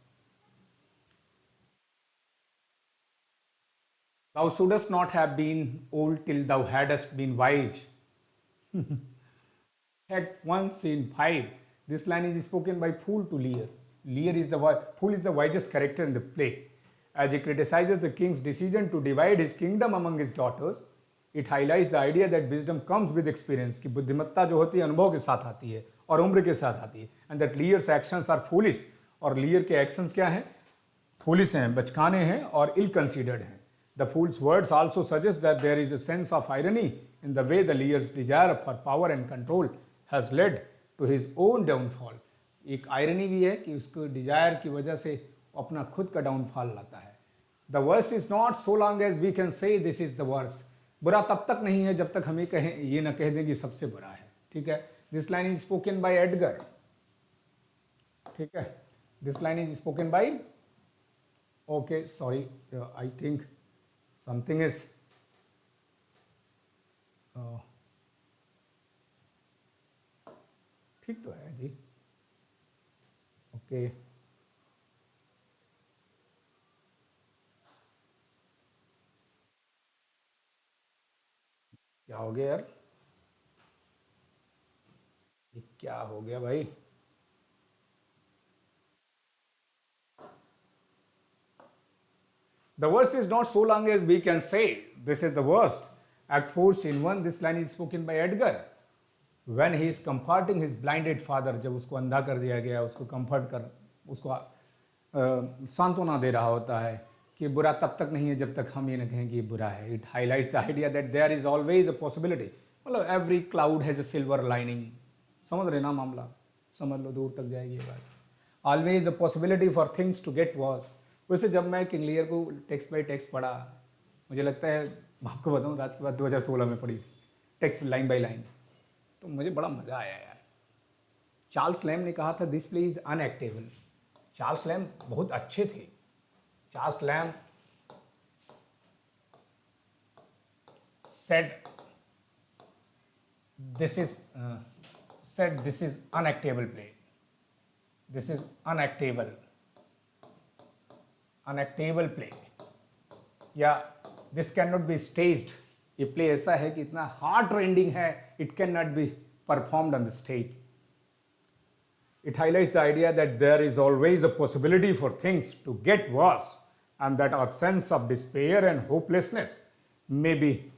[SPEAKER 1] Thou shouldst not have been old till thou hadst been wise. Act 1, Scene 5. This line is spoken by Fool to Lear. Fool is the wisest character in the play. As he criticizes the king's decision to divide his kingdom among his daughters, it highlights the idea that wisdom comes with experience. कि बुद्धिमत्ता जो होती है अनुभव के साथ आती है और उम्र के साथ आती है. And that Lear's actions are foolish. और Lear के actions क्या हैं? Foolish हैं, बचकाने हैं और ill-considered हैं. The fool's words also suggest that there is a sense of irony in the way the Lear's desire for power and control has led to his own downfall. एक irony भी है कि उसको desire की वजह से अपना खुद का downfall लाता है. The worst is not so long as we can say this is the worst. बुरा तब तक नहीं है जब तक हमें कहें, ये ना कह दें कि सबसे बुरा है. ठीक है. This line is spoken by Edgar. ठीक है. This line is spoken by, okay, sorry, I think something is ठीक तो है जी. ओके. क्या हो गया यार, ये क्या हो गया भाई. The worst is not so long as we can say this is the worst. Act 4, Scene 1. This line is spoken by Edgar. When he is comforting his blinded father, जब उसको अंधा कर दिया गया, उसको कंफर्ट कर, उसको सांत्वना दे रहा होता है कि बुरा तब तक नहीं है जब तक हम ये न कहें कि ये बुरा है. It highlights the idea that there is always a possibility. मतलब every cloud has a silver lining. समझ रहे ना मामला, समझ लो, दूर तक जाएगी ये बात. Always a possibility for things to get worse. वैसे जब मैं किंग लियर को टेक्स्ट बाई टेक्स्ट पढ़ा, मुझे लगता है, आपको बताऊँ, राज की बात 2016 में पढ़ी थी, टेक्स्ट लाइन बाई लाइन, तो मुझे बड़ा मज़ा आया यार. चार्ल्स लैम ने कहा था this play is unactable. Charles Lamb बहुत अच्छे थे. Charles Lamb said this is unactable play. This is unactable play. या this cannot be staged. ये प्ले ऐसा है कि इतना हार्ट रेंडिंग है, it cannot be performed on the stage. It highlights the idea that there is always a possibility for things to get worse, and that our sense of despair and hopelessness may be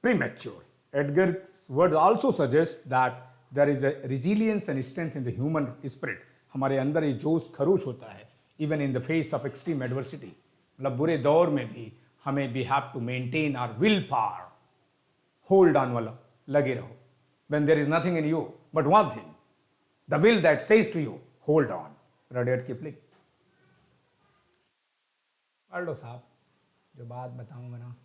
[SPEAKER 1] premature. Edgar's words also suggest that there is a resilience and strength in the human spirit. हमारे अंदर ये जोश खरोश होता है, even in the face of extreme adversity. मतलब बुरे दौर में भी हमें we have to maintain our willpower. Hold on वाला, लगे रहो. When there is nothing in you but one thing, the will that says to you, hold on. Rudyard Kipling. पढ़ लो साहब, जो बात बताऊंगा ना.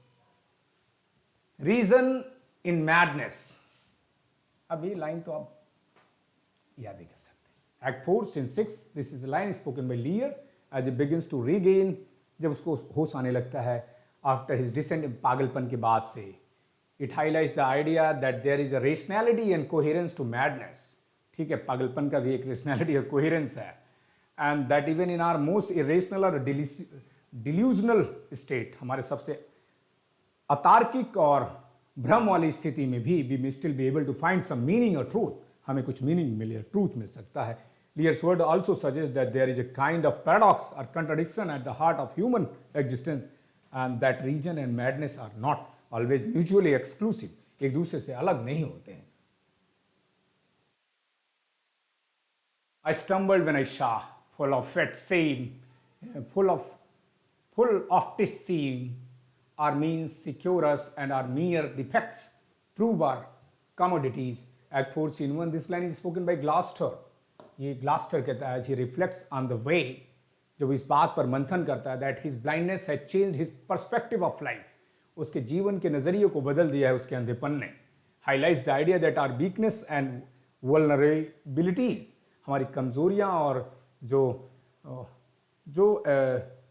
[SPEAKER 1] Reason in madness. अभी लाइन तो आप याद ही कर सकते हैं. Act 4, Scene 6, this is a line spoken by Lear as he begins to regain, जब उसको होश आने लगता है after his descent पागलपन के बाद से. It highlights the idea that there is a rationality and coherence to madness. ठीक है, पागलपन का भी एक rationality और coherence है. And that even in our most irrational or delusional state, हमारे सबसे अतार्किक और भ्रम वाली स्थिति में भी we may still be able to find some meaning or truth. हमें कुछ मीनिंग मिले, ट्रूथ मिल सकता है. Lear's word also suggests that there is a kind of paradox or contradiction at the heart of human existence, and that reason and madness are not always mutually exclusive. एक दूसरे से अलग नहीं होते हैं. I stumbled when I saw, full of it seem, full of this seem, our means secure us and our mere defects prove our commodities. Act 4, Scene 1, this line is spoken by Gloucester. ये ग्लास्टर कहता है, he reflects on the way, जब इस बात पर मंथन करता है that his blindness had changed his perspective of life. उसके जीवन के नज़रिए को बदल दिया है उसके अंधेपन ने. Highlights the idea that our weakness and vulnerabilities, हमारी कमजोरियां और जो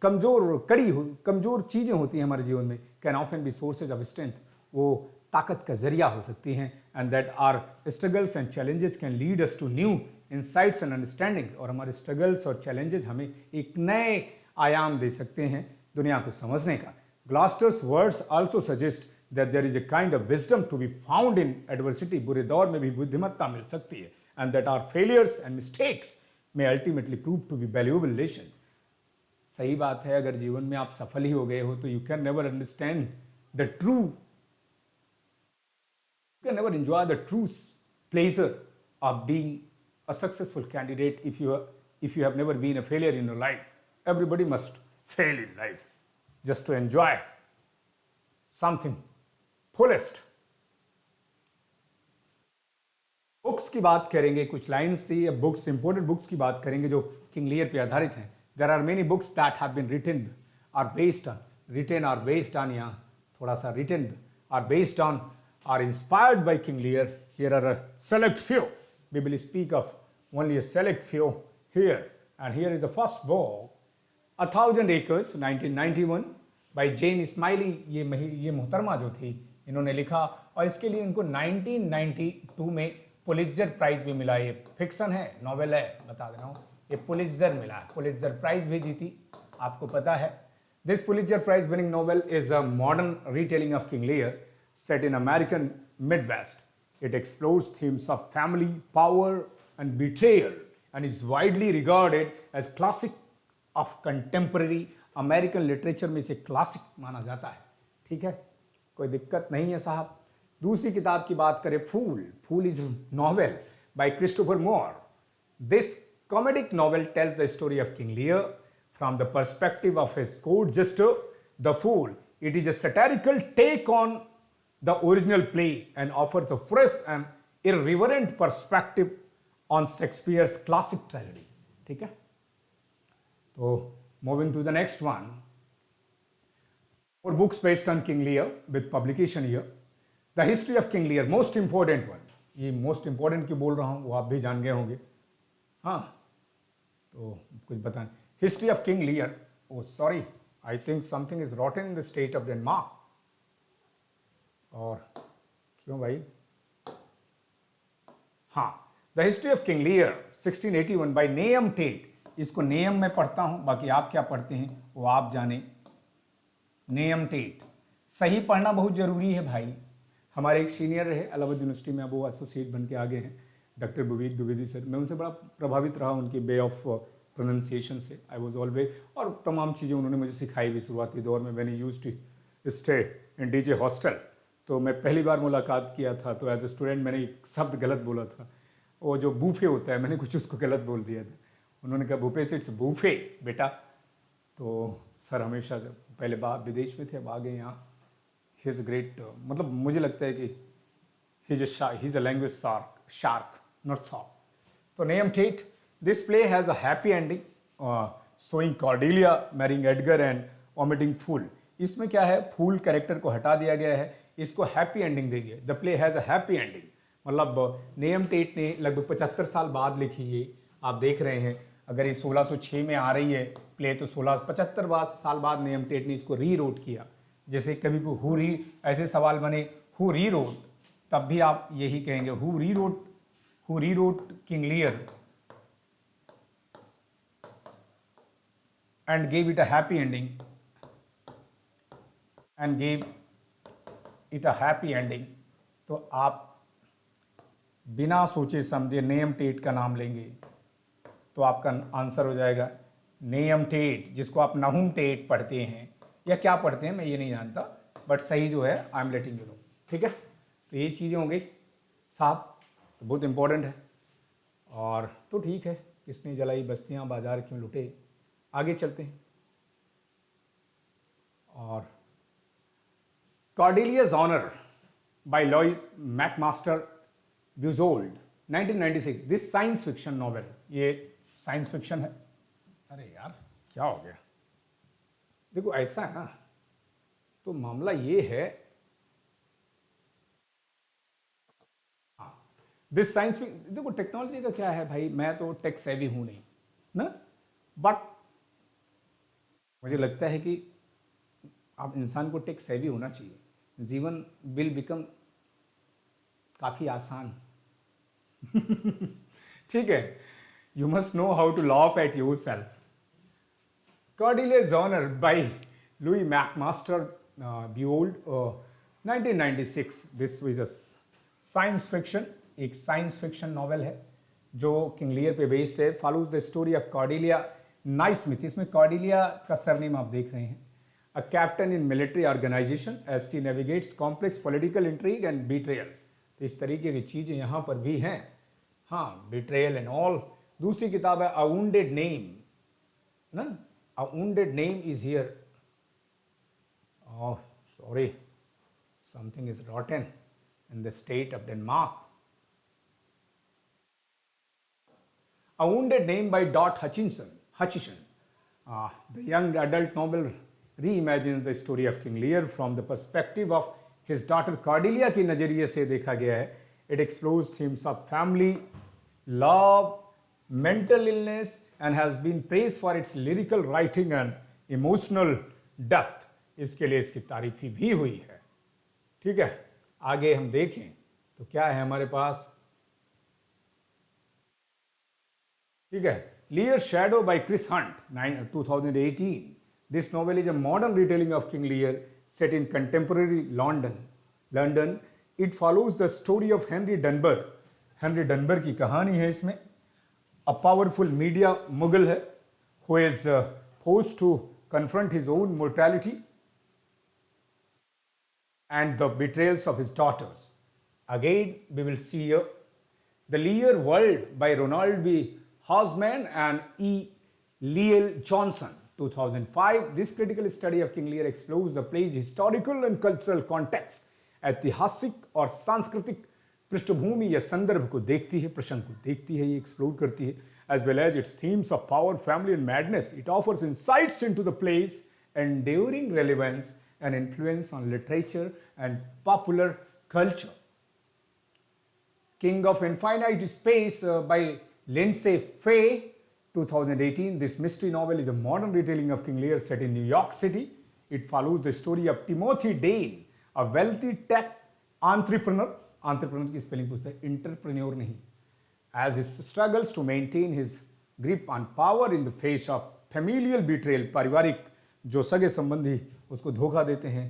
[SPEAKER 1] कमजोर चीज़ें होती हैं हमारे जीवन में, can often be sources of strength, वो ताकत का जरिया हो सकती हैं. And that our struggles and challenges can lead us to new insights and understandings. और हमारे struggles और challenges हमें एक नए आयाम दे सकते हैं दुनिया को समझने का. Gloucester's words also suggest that there is a kind of wisdom to be found in adversity. बुरे दौर में भी बुद्धिमत्ता मिल सकती है. And that our failures and mistakes may ultimately prove to be valuable lessons. सही बात है, अगर जीवन में आप सफल ही हो गए हो तो you can never understand the true, you can never enjoy the true pleasure of being a successful candidate if you have never been a failure in your life. Everybody must fail in life just to enjoy something fullest. Books की बात करेंगे, कुछ lines थी, books, important books की बात करेंगे जो King Lear पे आधारित हैं. There are many books that have been written or based on या थोड़ा सा written or based on or inspired by King Lear. Here are a select few. We will speak of only a select few here. And here is the first book, 1,000 Acres, 1991, by Jane Ismaili. ये मोहतरमा जो थी इन्होंने लिखा और इसके लिए इनको 1992 में पुलित्जर प्राइज भी मिला. ये फिक्शन है, नॉवेल है, बता दे रहा हूँ. ये पुलित्जर मिला, पुलित्जर प्राइज भी जीती, आपको पता है. This Pulitzer prize winning novel is a modern retelling of king Lear set in American Midwest. It explores themes of family, power, and betrayal, and is widely regarded as classic of contemporary American literature. में से classic माना जाता है. ठीक है, कोई दिक्कत नहीं है साहब. दूसरी किताब की बात करें, Fool is a novel by Christopher Moore. This comedic novel tells the story of King Lear from the perspective of his court jester, the Fool. It is a satirical take on the original play and offers a fresh and irreverent perspective on Shakespeare's classic tragedy. ठीक है, तो moving to the next one, four books based on King Lear with publication here. The history of King Lear, most important one. ये most important क्यों बोल रहा हूँ वो आप भी जान गए होंगे. हाँ, तो कुछ बताएं. History of King Lear. Oh sorry, I think something is rotten in the state of Denmark. और क्यों भाई? हाँ, the history of king Lear 1681 by Nahum Tate. इसको नेयम में पढ़ता हूं, बाकी आप क्या पढ़ते हैं वो आप जाने. नेयम टेट सही पढ़ना बहुत जरूरी है भाई. हमारे एक सीनियर रहे इलाहाबाद यूनिवर्सिटी में, अब वो एसोसिएट बन के आगे हैं, डॉक्टर बुबीक द्विवेदी सर. मैं उनसे बड़ा प्रभावित रहा उनकी वे ऑफ प्रोनाउंसिएशन से. आई वॉज ऑलवेज, और तमाम चीज़ें उन्होंने मुझे सिखाई भी शुरुआती दौर में. When he used to stay in DJ hostel, तो मैं पहली बार मुलाकात किया था तो एज ए स्टूडेंट मैंने एक शब्द गलत बोला था. वो जो बूफे होता है, मैंने कुछ उसको गलत बोल दिया था. उन्होंने कहा बूफे से इट्स बूफे बेटा. तो सर हमेशा से पहले विदेश में थे, अब आ गए यहाँ. ही इज़ अ ग्रेट, मतलब मुझे लगता है कि he is a language shark not soft. तो Nahum Tate, this play has a happy ending showing Cordelia marrying Edgar and omitting fool. इसमें क्या है, फूल कैरेक्टर को हटा दिया गया है, इसको हैप्पी एंडिंग दे दिया. The play has a happy ending. मतलब नेम टेट ने लगभग 75 साल बाद लिखी ये आप देख रहे हैं, अगर ये 1606 में आ रही है प्ले, तो 1675 साल बाद नेम टेट ने इसको री रोट किया। जैसे कभी हु री ऐसे सवाल बने हु री रोट, तब भी आप यही कहेंगे who rewrote king Lear and gave it a happy ending तो आप बिना सोचे समझे नेम टेट का नाम लेंगे तो आपका आंसर हो जाएगा नेम टेट, जिसको आप नहुम टेट पढ़ते हैं या क्या पढ़ते हैं मैं ये नहीं जानता, बट सही जो है I am letting you know. ठीक है, तो ये चीज़ें हो गई साहब, तो बहुत इंपॉर्टेंट है। और तो ठीक है, किसने जलाई बस्तियां बाजार क्यों लुटे, आगे चलते हैं। और Cordelia's honour by Lois McMaster Bujold 1996, this science fiction novel, ये साइंस फिक्शन है। अरे यार क्या हो गया, देखो ऐसा है ना, तो मामला ये है, दिस साइंस, देखो टेक्नोलॉजी का क्या है भाई, मैं तो टेक सेवी हूं नहीं ना, बट मुझे लगता है कि आप इंसान को टेक सेवी होना चाहिए, जीवन विल बिकम काफी आसान। ठीक है, you must know how to laugh at yourself. Cordelia's honour by Louis McMaster Bujold 1996, this was a science fiction, एक साइंस फिक्शन नॉवेल है जो किंग लियर पे बेस्ड है। Follows the story of Cordelia Naismith, इसमें Cordelia का surname आप देख रहे हैं, a captain in military organization as she navigates complex political intrigue and betrayal। तो इस तरीके की चीजें यहाँ पर भी हैं, हाँ, betrayal and all। दूसरी किताब है A Wounded Name ना, A Wounded Name is here, oh sorry, something is rotten in the state of Denmark। A Wounded Name by Dot Hutchison, the young adult novel reimagines the story of King Lear from the perspective of his daughter Cordelia के नजरिए से देखा गया है। It explores themes of family, love, mental illness and has been praised for its lyrical writing and emotional depth। इसके लिए इसकी तारीफी भी हुई है। ठीक है, आगे हम देखें तो क्या है हमारे पास। ठीक है, Lear's Shadow by Chris Hunt, 2018। This novel is a modern retelling of King Lear set in contemporary London। It follows the story of Henry Dunbar। Henry Dunbar की कहानी है इसमें। A powerful media mogul है who is forced to confront his own mortality and the betrayals of his daughters। Again, we will see here The Lear World by Ronald B. Hausman and E. Leal Johnson, 2005। This critical study of King Lear explores the play's historical and cultural context। ऐतिहासिक और सांस्कृतिक पृष्ठभूमि या संदर्भ को देखती है, प्रसंग को देखती है, ये एक्सप्लोर करती है, as well as its themes of power, family and madness। It offers insights into the play's enduring relevance and influence on literature and popular culture। King of Infinite Space by Lindsay Fay, 2018। This mystery novel is a modern retelling of King Lear set in New York City। It follows the story of Timothy Dane, a wealthy tech entrepreneur की spelling पूछता है, entrepreneur नहीं, as he struggles to maintain his grip on power in the face of familial betrayal। पारिवारिक जो सगे संबंधी उसको धोखा देते हैं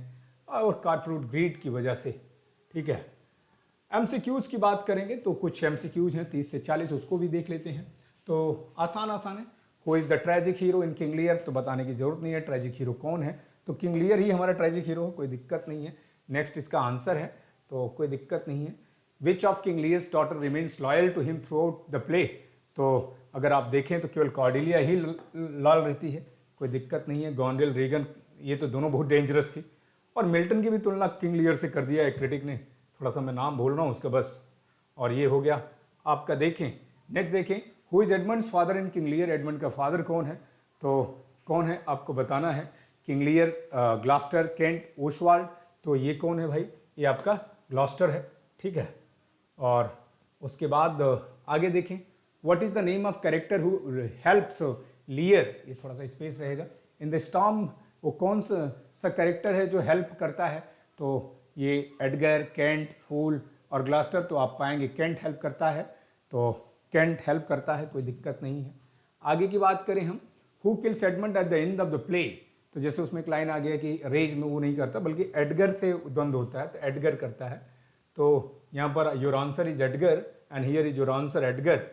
[SPEAKER 1] और कॉर्पोरेट ग्रीड की वजह से। ठीक है, MCQs की बात करेंगे तो कुछ MCQs हैं 30 से 40, उसको भी देख लेते हैं। तो आसान है। Who is the tragic hero in king Lear, तो बताने की जरूरत नहीं है ट्रेजिक हीरो कौन है, तो किंग लियर ही हमारा ट्रेजिक हीरो है, कोई दिक्कत नहीं है। नेक्स्ट इसका आंसर है, तो कोई दिक्कत नहीं है। Which of King Lear's daughter remains loyal to him throughout the play, तो अगर आप देखें तो केवल कॉर्डेलिया ही लॉयल रहती है, कोई दिक्कत नहीं है। गॉनरेल रीगन, ये तो दोनों बहुत डेंजरस थी। और मिल्टन की भी तुलना किंग लियर से कर दिया है क्रिटिक ने, थोड़ा सा मैं नाम भूल रहा हूँ उसका बस, और ये हो गया आपका। देखें नेक्स्ट, देखें who is Edmund's father in king Lear, Edmund का फादर कौन है, तो कौन है आपको बताना है। किंग लियर, ग्लास्टर, केंट, ओशवाल्ड, तो ये कौन है भाई, ये आपका ग्लास्टर है। ठीक है, और उसके बाद आगे देखें what is the name of character who helps लियर, ये थोड़ा सा स्पेस रहेगा, इन द स्टॉर्म, वो कौन सा कैरेक्टर है जो हेल्प करता है, तो ये एडगर, केंट, फूल और ग्लास्टर, तो आप पाएंगे केंट हेल्प करता है, तो केंट हेल्प करता है, कोई दिक्कत नहीं है। आगे की बात करें हम, who kills Edmund eight the end of the play, तो जैसे उसमें एक लाइन आ गया कि रेज में वो नहीं करता बल्कि एडगर से द्वंद्व होता है, तो एडगर करता है, तो यहाँ पर your answer is Edgar and here is your answer Edgar.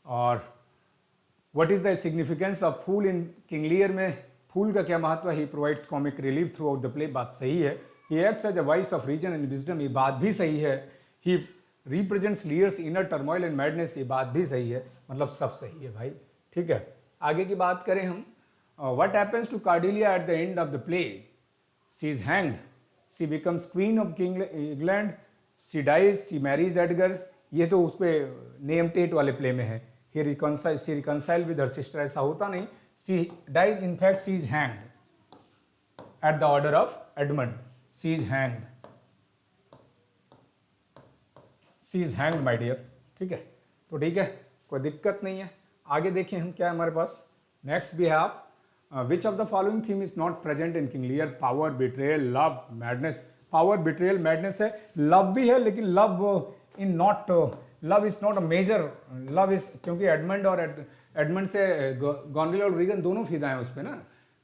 [SPEAKER 1] और what is the significance of fool in king Lear में फूल का क्या महत्व है, he provides comic relief throughout the play, बात सही है। He acts as a voice of reason and wisdom, ये बात भी सही है। He represents Lear's inner turmoil and madness, ये बात भी सही है, मतलब सब सही है भाई, ठीक है। आगे की बात करें हम, what happens to Cordelia at the end of the play, she is hanged, she becomes queen of king England, she dies, she marries Edgar, ये तो उस पर नेम टेट वाले प्ले में है। He reconcile with her sister, ऐसा होता नहीं, she dies, in fact she is hanged at the order of Edmund, she is hanged, she is hanged my dear, ठीक है, तो ठीक है, कोई दिक्कत नहीं है। आगे देखिए हम क्या है हमारे पास, next we have which of the following theme is not present in king Lear, power, betrayal, love, madness, power, betrayal, madness है, लव भी है लेकिन love in not, love is not a major, love is, क्योंकि Edmund और Edmund से Goneril और Regan दोनों फिदा हैं उस पर ना,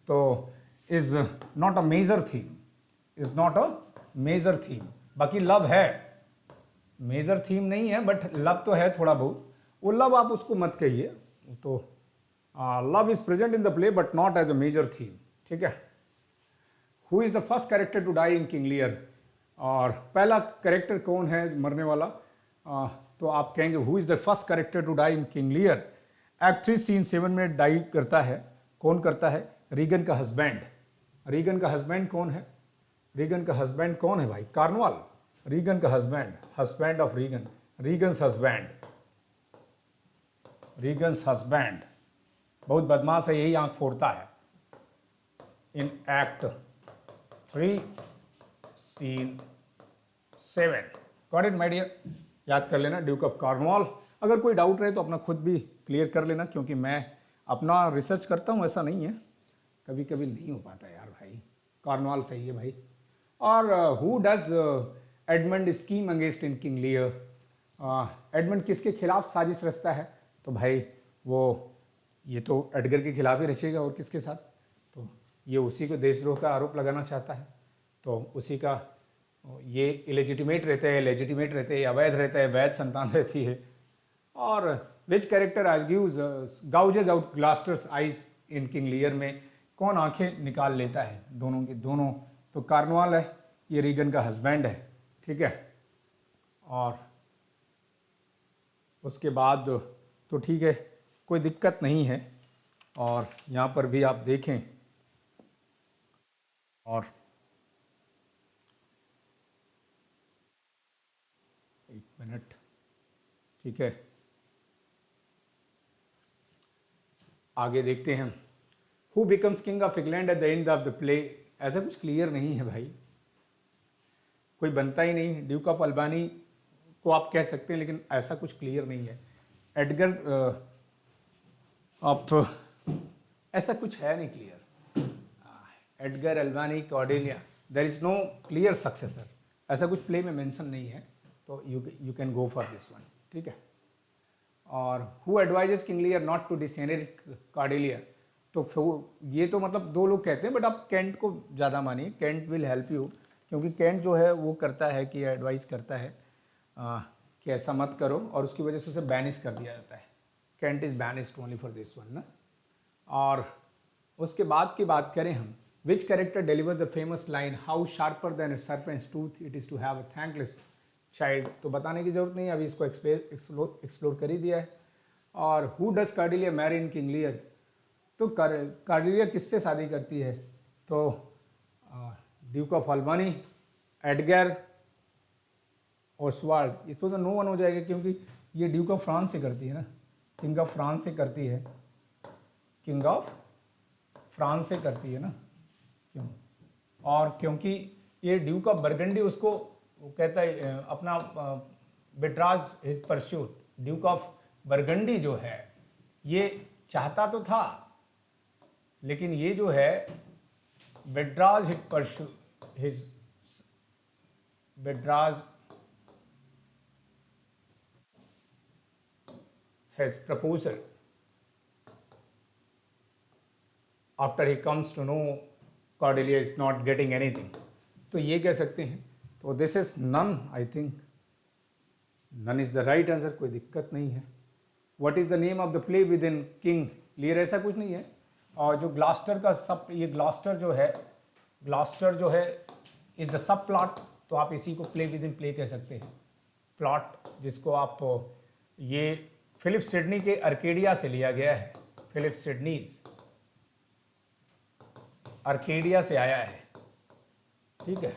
[SPEAKER 1] तो is not a major theme, is not a major theme. बाकी लव है, मेजर थीम नहीं है बट लव तो है थोड़ा बहुत, वो लव आप उसको मत कहिए, तो love is present in the play but not as a major theme, ठीक है। Who is the first character to die in king Lear, और पहला कैरेक्टर कौन है मरने वाला, तो आप कहेंगे who is the first character to die in king Lear, act 3 scene 7 में डाई करता है, कौन करता है, रीगन का हस्बैंड। रीगन का हस्बैंड कौन है, रीगन का हस्बैंड कौन है भाई, कार्नवाल, रीगन का husband, husband of Regan, Regan's husband, Regan's husband बहुत बदमाश है, यही आंख फोड़ता है। In act 3 scene 7, got it my dear, याद कर लेना, ड्यूक ऑफ कॉर्नवॉल। अगर कोई डाउट रहे तो अपना खुद भी क्लियर कर लेना, क्योंकि मैं अपना रिसर्च करता हूँ, ऐसा नहीं है, कभी कभी नहीं हो पाता यार भाई, कॉर्नवॉल सही है भाई। और who does Edmund scheme against in king Lear, Edmund किसके खिलाफ साजिश रचता है, तो भाई वो ये तो एडगर के खिलाफ ही रचेगा, और किसके साथ, तो ये उसी को देशद्रोह का आरोप लगाना चाहता है, तो उसी का, ये इलेजिटिमेट रहते हैं, लेजिटिमेट रहते हैं, अवैध रहता है, वैध संतान रहती है। और which character gouges out Gloucester's eyes in king Lear में कौन आंखें निकाल लेता है दोनों की दोनों, तो कार्नवाल है, ये रीगन का हस्बैंड है, ठीक है। और उसके बाद तो ठीक है, कोई दिक्कत नहीं है। और यहाँ पर भी आप देखें, और एक मिनट, ठीक है, आगे देखते हैं। Who becomes king of England eight the end of the play, ऐसा कुछ क्लियर नहीं है भाई, कोई बनता ही नहीं, ड्यूक ऑफ अल्बानी को आप कह सकते हैं लेकिन ऐसा कुछ क्लियर नहीं है। एडगर आप ऐसा कुछ है नहीं clear, Edgar, Albany, Cordelia, there is no clear successor, ऐसा कुछ प्ले में मेंशन नहीं है, तो you can go for this one, ठीक है। और who advises King Lear not to disinherit Cordelia, तो ये तो मतलब दो लोग कहते हैं, बट आप केंट को ज़्यादा मानिए, केंट विल हेल्प यू, क्योंकि केंट जो है वो करता है कि एडवाइस करता है कि ऐसा मत करो, और उसकी वजह से उसे बैनिश कर दिया जाता है। Kent is banished only for this one ना। और उसके बाद की बात करें हम, which character deliver the famous line, how sharper than a serpent's tooth it is to have a thankless child, तो बताने की जरूरत नहीं, अभी इसको एक्सप्लोर कर ही दिया है। और who does Cordelia marry in king Lear, तो कार्डेलिया किससे शादी करती है, तो Duke of Albany, Edgar, Oswald, इसको तो नो वन हो जाएगा, क्योंकि ये ड्यूक ऑफ फ्रांस से करती है ना, किंग ऑफ फ्रांस से करती है, किंग ऑफ फ्रांस से करती है ना, क्यों, और क्योंकि ये ड्यूक ऑफ बर्गंडी उसको वो कहता है अपना betrays his pursuit, Duke of Burgundy जो है ये चाहता तो था, लेकिन ये जो है बेड्राज his proposal after he comes to know Cordelia is not getting anything. तो ये कह सकते हैं, तो this is none, I think none is the right answer, कोई दिक्कत नहीं है। What is the name of the play within king Lear, ऐसा कुछ नहीं है। और जो ग्लास्टर का सब, ये ग्लास्टर जो है इज द सब प्लॉट, तो आप इसी को प्ले विद इन प्ले कह सकते हैं। प्लॉट जिसको आप, ये फिलिप सिडनी के अर्केडिया से लिया गया है, फिलिप सिडनीज अर्केडिया से आया है, ठीक है।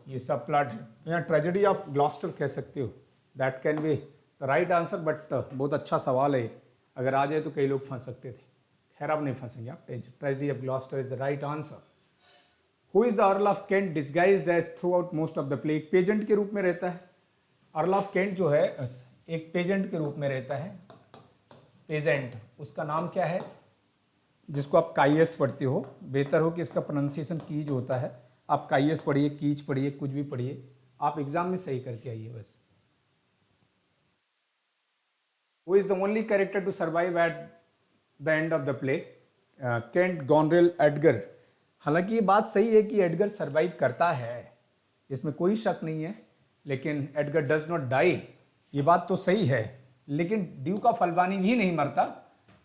[SPEAKER 1] ये सब प्लॉट है, यहाँ ट्रेजेडी ऑफ ग्लास्टर कह सकते हो, that can be the right answer. But बहुत अच्छा सवाल है, अगर आ जाए तो कई लोग फंस सकते थे, खैर अब नहीं फंसेंगे आप। Tragedy of Gloucester is the right answer. Who is the earl of Kent disguised as throughout most of the play, एक पेजेंट के रूप में रहता है। अर्ल ऑफ केंट जो है एक पेजेंट के रूप में रहता है। पेजेंट, उसका नाम क्या है, जिसको आप काइयस पढ़ते हो, बेहतर हो कि इसका प्रोनाउंसिएशन कीज होता है। आप काइयस पढ़िए, कीज पढ़िए, कुछ भी पढ़िए, आप एग्जाम में सही करके आइए बस। Who is the only character to survive at the end of the play? Kent, Goneril, Edgar. हालांकि ये बात सही है कि एडगर सरवाइव करता है, इसमें कोई शक नहीं है, लेकिन एडगर डज नॉट डाई, ये बात तो सही है, लेकिन ड्यूक ऑफ अल्बानी भी नहीं मरता,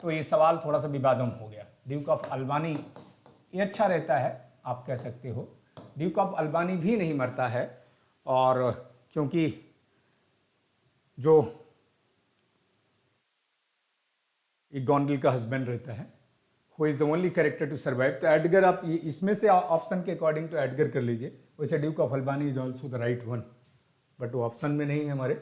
[SPEAKER 1] तो ये सवाल थोड़ा सा विवादम हो गया। ड्यूक ऑफ अल्बानी ये अच्छा रहता है, आप कह सकते हो। ड्यूक ऑफ अल्बानी भी नहीं मरता है, और क्योंकि जो गॉनरिल का हस्बैंड रहता है, who is the only character to survive, तो एडगर, आप इसमें से ऑप्शन के अकॉर्डिंग तो एडगर कर लीजिए। वैसे Duke of Albany is also the right one, but वो ऑप्शन में नहीं है हमारे।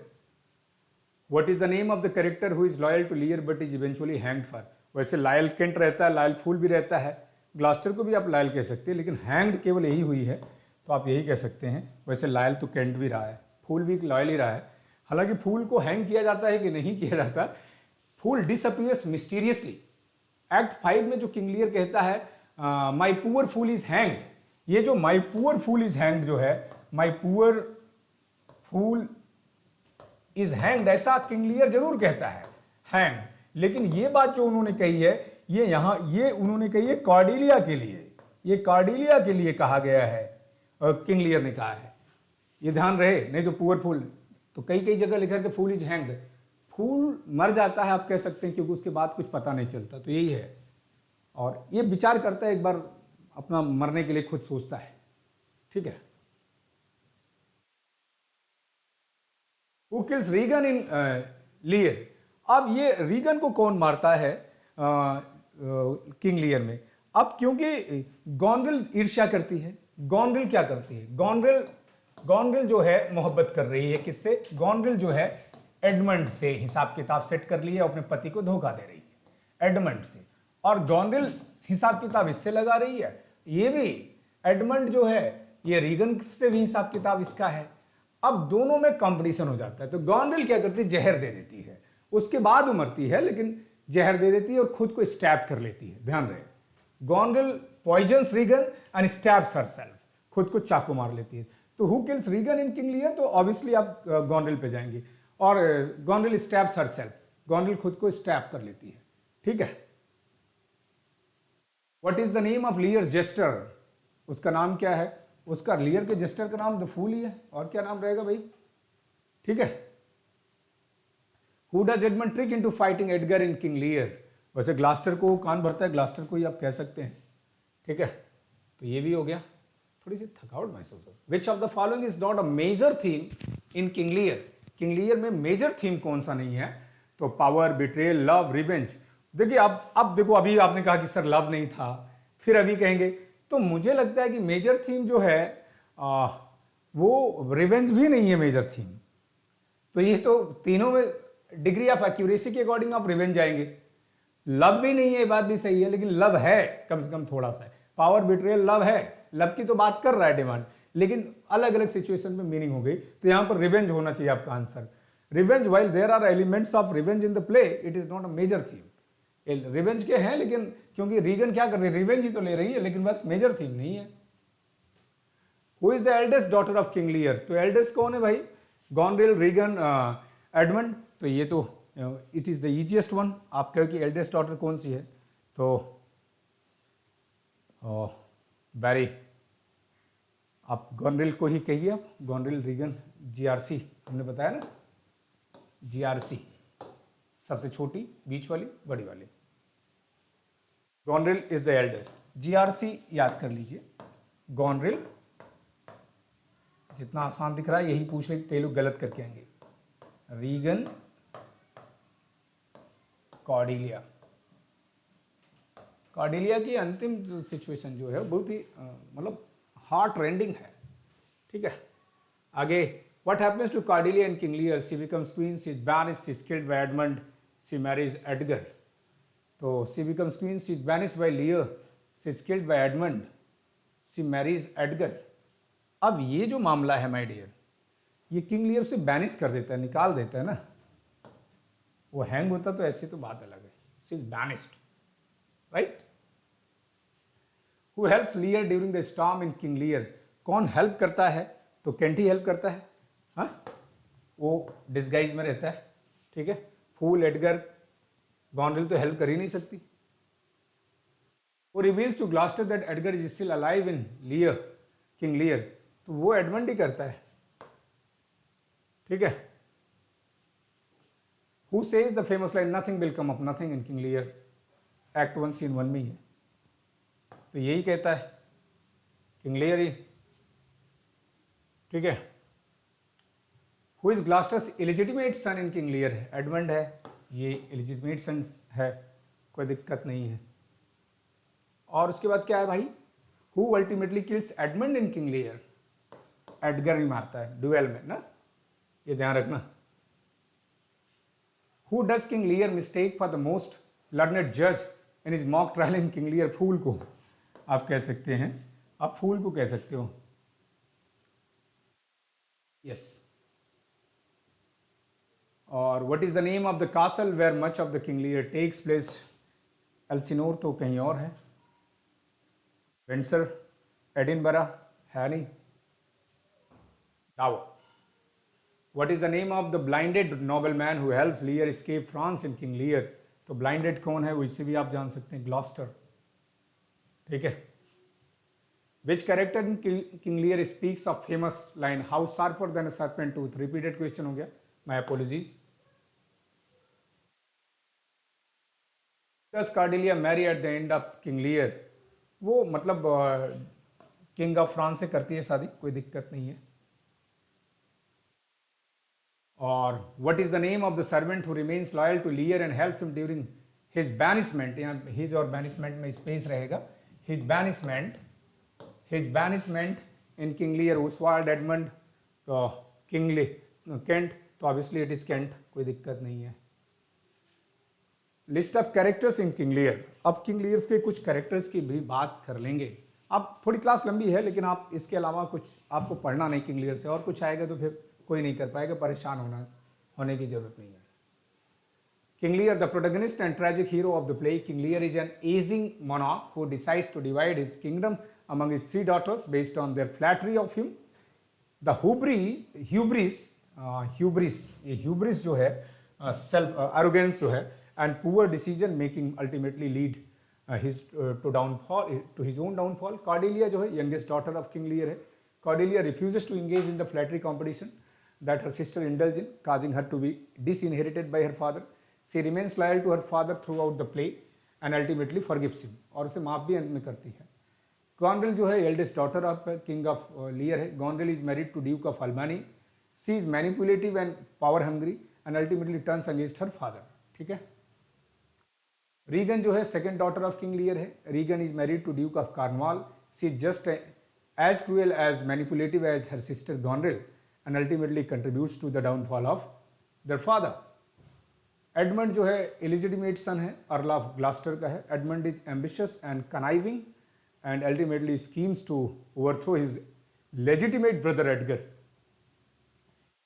[SPEAKER 1] What is the name of the character who is loyal to Lear but is eventually hanged for, वैसे लायल केंट रहता है, लायल फूल भी रहता है, ग्लास्टर को भी आप लायल कह सकते हैं, लेकिन हैंग्ड केवल यही हुई है, तो आप यही कह सकते हैं। वैसे लायल तो केंट भी रहा है, फूल भी लॉयल ही रहा है। हालांकि फूल को हैंग किया जाता है कि नहीं किया जाता, फूल डिसअपियर्स मिस्टीरियसली। एक्ट 5 में जो किंग लियर कहता है my poor fool is hanged, ये जो my poor fool is hanged जो है, my poor fool is hanged, ऐसा किंग लियर जरूर कहता है, हैंग्ड, लेकिन ये बात जो उन्होंने कही है, ये यहाँ ये उन्होंने कही है कॉर्डेलिया के लिए, ये कॉर्डेलिया के लिए कहा गया है, और किंग लियर ने कहा है, ये ध्यान रहे। नहीं तो पुअर फूल तो कई कई जगह लिखा है कि फूल इज हैंग्ड, फूल मर जाता है आप कह सकते हैं, क्योंकि उसके बाद कुछ पता नहीं चलता, तो यही है। और ये विचार करता है, एक बार अपना मरने के लिए खुद सोचता है, ठीक है। Who kills Regan in Lear, अब ये रीगन को कौन मारता है किंग लियर में? अब क्योंकि गॉनरिल ईर्ष्या करती है। गॉनरिल क्या करती है? गॉनरिल जो है मोहब्बत कर रही है, किससे? गॉनरिल जो है एडमंड से हिसाब किताब सेट कर ली है, अपने पति को धोखा दे रही है एडमंड से, और गॉनरिल हिसाब किताब इससे लगा रही है। ये भी एडमंड जो है ये रीगन से भी हिसाब किताब इसका है। अब दोनों में कंपटीशन हो जाता है, तो गॉनरिल क्या करती है? जहर दे देती है, उसके बाद उमरती है, लेकिन जहर दे देती है और खुद को स्टैब कर लेती है। ध्यान रहे, Goneril poisons Regan and stabs herself, खुद को चाकू मार लेती है। तो who kills Regan in king Lear, तो ऑब्वियसली आप गॉनरिल पे जाएंगे, और गॉनरिल स्टैब्स हरसेल्फ, गॉनरिल खुद को स्टैब कर लेती है, ठीक है। What is the name of Lear jester, उसका नाम क्या है? उसका लियर के जेस्टर का नाम द फूल ही है, और क्या नाम रहेगा भाई, ठीक है। Who does Edmund trick into fighting Edgar in King Lear, वैसे ग्लास्टर को कान भरता है, ग्लास्टर को ही आप कह सकते हैं, ठीक है। तो ये भी हो गया, थोड़ी सी थकावट महसूस हो। Which of the following is not a major theme in king Lear, King Lear में मेजर थीम कौन सा नहीं है? तो पावर, बिट्रेयल, लव, रिवेंज। देखिए अब देखो, अभी आपने कहा कि सर लव नहीं था, फिर अभी कहेंगे, तो मुझे लगता है कि मेजर थीम जो है वो रिवेंज भी नहीं है मेजर थीम। तो ये तो तीनों में डिग्री ऑफ एक्यूरेसी के अकॉर्डिंग आप रिवेंज जाएंगे। लव भी नहीं है, ये बात भी सही है, लेकिन लव है कम से कम थोड़ा सा। पावर, बिट्रेयल, लव है, लव की तो बात कर रहा है डिमांड, लेकिन अलग अलग सिचुएशन में मीनिंग हो गई, तो यहां पर रिवेंज होना चाहिए आपका answer. Revenge, while there are elements of revenge in the play, it is not a major theme. Revenge के हैं, लेकिन क्योंकि रीगन क्या कर रही है, रिवेंज ही तो ले रही है, लेकिन बस मेजर थीम नहीं है. Who is the eldest daughter of king Lear? तो एल्डेस्ट कौन है भाई? Goneril, Regan, Edmund. तो ये तो it is the easiest one. आप कहो कि एल्डेस्ट डॉटर कौन सी है, तो बैरी, आप गॉनरिल को ही कहिए. आप गॉनरिल, रीगन, जीआरसी हमने बताया ना, जीआरसी सबसे छोटी, बीच वाली, बड़ी वाली. Goneril is the eldest. GRC याद कर लीजिए. गॉनरिल, जितना आसान दिख रहा है यही पूछ रहे, कई लोग गलत करके आएंगे. Regan, Cordelia. कॉर्डेलिया की अंतिम सिचुएशन जो है बहुत ही मतलब हार्ट रेंडिंग है. ठीक है, आगे. What happens to Cordelia and King Lear? She becomes queen, she is banished, she is killed by Edmund, she marries Edgar. तो she becomes queen, she is banished by Lear, she is killed by Edmund, she marries Edgar. अब ये जो मामला है my dear, ये King Lear से banish कर देता है, निकाल देता है ना. वो हैंग होता तो ऐसी तो बात अलग है. She is banished, right. Who help लियर during the storm in King Lear? कौन हेल्प करता है? तो केंट ही हेल्प करता है. हाँ, वो डिस्गाइज में रहता है. ठीक है. फूल, एडगर, गॉनरिल तो हेल्प कर ही नहीं सकती. वो reveals to Gloucester that Edgar is still alive in Lear, King Lear. तो वो एडमंड ही करता है. ठीक है. Who says the famous line nothing will come up nothing in king Lear? Act 1 scene 1 में ही है. तो यही कहता है किंग लियर ही. ठीक है. Who is Gloucester's illegitimate son in king Lear? Edmund है. ये इलिजिटिमेट सन है, कोई दिक्कत नहीं है. और उसके बाद क्या है भाई? Who ultimately kills Edmund in king Lear? Edgar ही मारता है डुएल में ना, ये ध्यान रखना. Who does King Lear mistake for the most learned जज in is mock trial in king Lear? Fool को आप कह सकते हैं, आप फूल को कह सकते हो. यस. और what is the name of the castle where much of the King Lear takes place? Elsinore तो कहीं और है. विंडसर, एडिनबरा है नहीं. Dover. What is the name of the blinded nobleman who help Lear escape France in king Lear? तो blinded कौन है वो इससे भी आप जान सकते हैं, ग्लॉस्टर. ठीक है. Which character in king Lear speaks of famous line how sharper than a serpent tooth? Repeated question हो गया, my apologies. Does Cordelia marry at the end of king Lear? वो मतलब किंग ऑफ फ्रांस से करती है शादी, कोई दिक्कत नहीं है. और what is the name of the servant who remains loyal to Lear and help him during his banishment? यहाँ हिज और बैनिशमेंट में स्पेस रहेगा. His banishment in king Lear, Oswald, Edmund, तो किंग केंट, तो ऑब्वियसली इट इज केंट, कोई दिक्कत नहीं है. List of characters in king Lear. अब किंग लियर्स के कुछ कैरेक्टर्स की भी बात कर लेंगे. अब थोड़ी क्लास लंबी है, लेकिन आप इसके अलावा कुछ आपको पढ़ना नहीं किंग लियर से, और कुछ आएगा तो फिर कोई नहीं कर पाएगा, परेशान होने की जरूरत नहीं है. King Lear, the protagonist and tragic hero of the play, King Lear is an aging monarch who decides to divide his kingdom among his 3 daughters based on their flattery of him. The hubris जो है, self arrogance जो है, and poor decision making ultimately lead to his own downfall. Cordelia जो है, youngest daughter of King Lear है. Cordelia refuses to engage in the flattery competition that her sister indulged in, causing her to be disinherited by her father. She remains loyal to her father throughout the play and ultimately forgives him. और उसे माफ भी अंत में करती है. Gonril जो है eldest daughter of King of Lear है. Gonril is married to Duke of Albany. She is manipulative and power hungry and ultimately turns against her father. ठीक है. Regan जो है second daughter of King Lear है. Regan is married to Duke of Cornwall. She is just as cruel as manipulative as her sister Gonril and ultimately contributes to the downfall of their father. Edmund जो है illegitimate सन है, earl of Gloucester का है. Edmund is ambitious and conniving and ultimately schemes to overthrow his legitimate brother Edgar.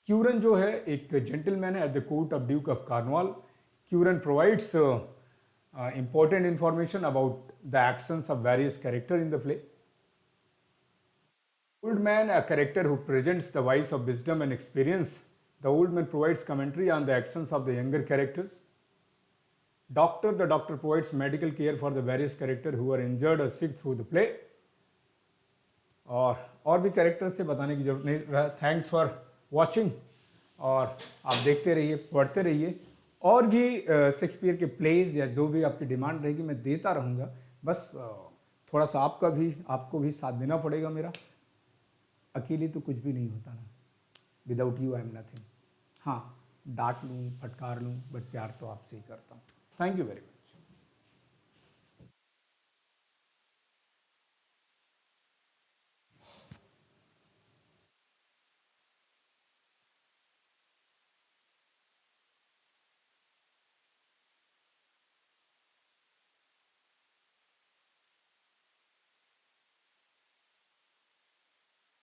[SPEAKER 1] Curan जो है एक gentleman है at the court of Duke of Cornwall. Curan provides important information about the actions of various characters in the play. Old man, a character who presents the voice of wisdom and experience. The old man provides commentary on the actions of the younger characters. Doctor, the doctor provides medical care for the various characters who are injured or sick through the play. और भी characters थे, बताने की जरूरत नहीं. Thanks for watching, और आप देखते रहिए, पढ़ते रहिए. और भी शेक्सपियर के प्लेज या जो भी आपकी डिमांड रहेगी मैं देता रहूँगा. बस थोड़ा सा आपको भी साथ देना पड़ेगा मेरा. अकेले तो कुछ भी नहीं होता ना. Without you I am nothing. हाँ, डांट लूँ, फटकार लूँ, बट प्यार तो आपसे ही करता हूँ. Thank you very much.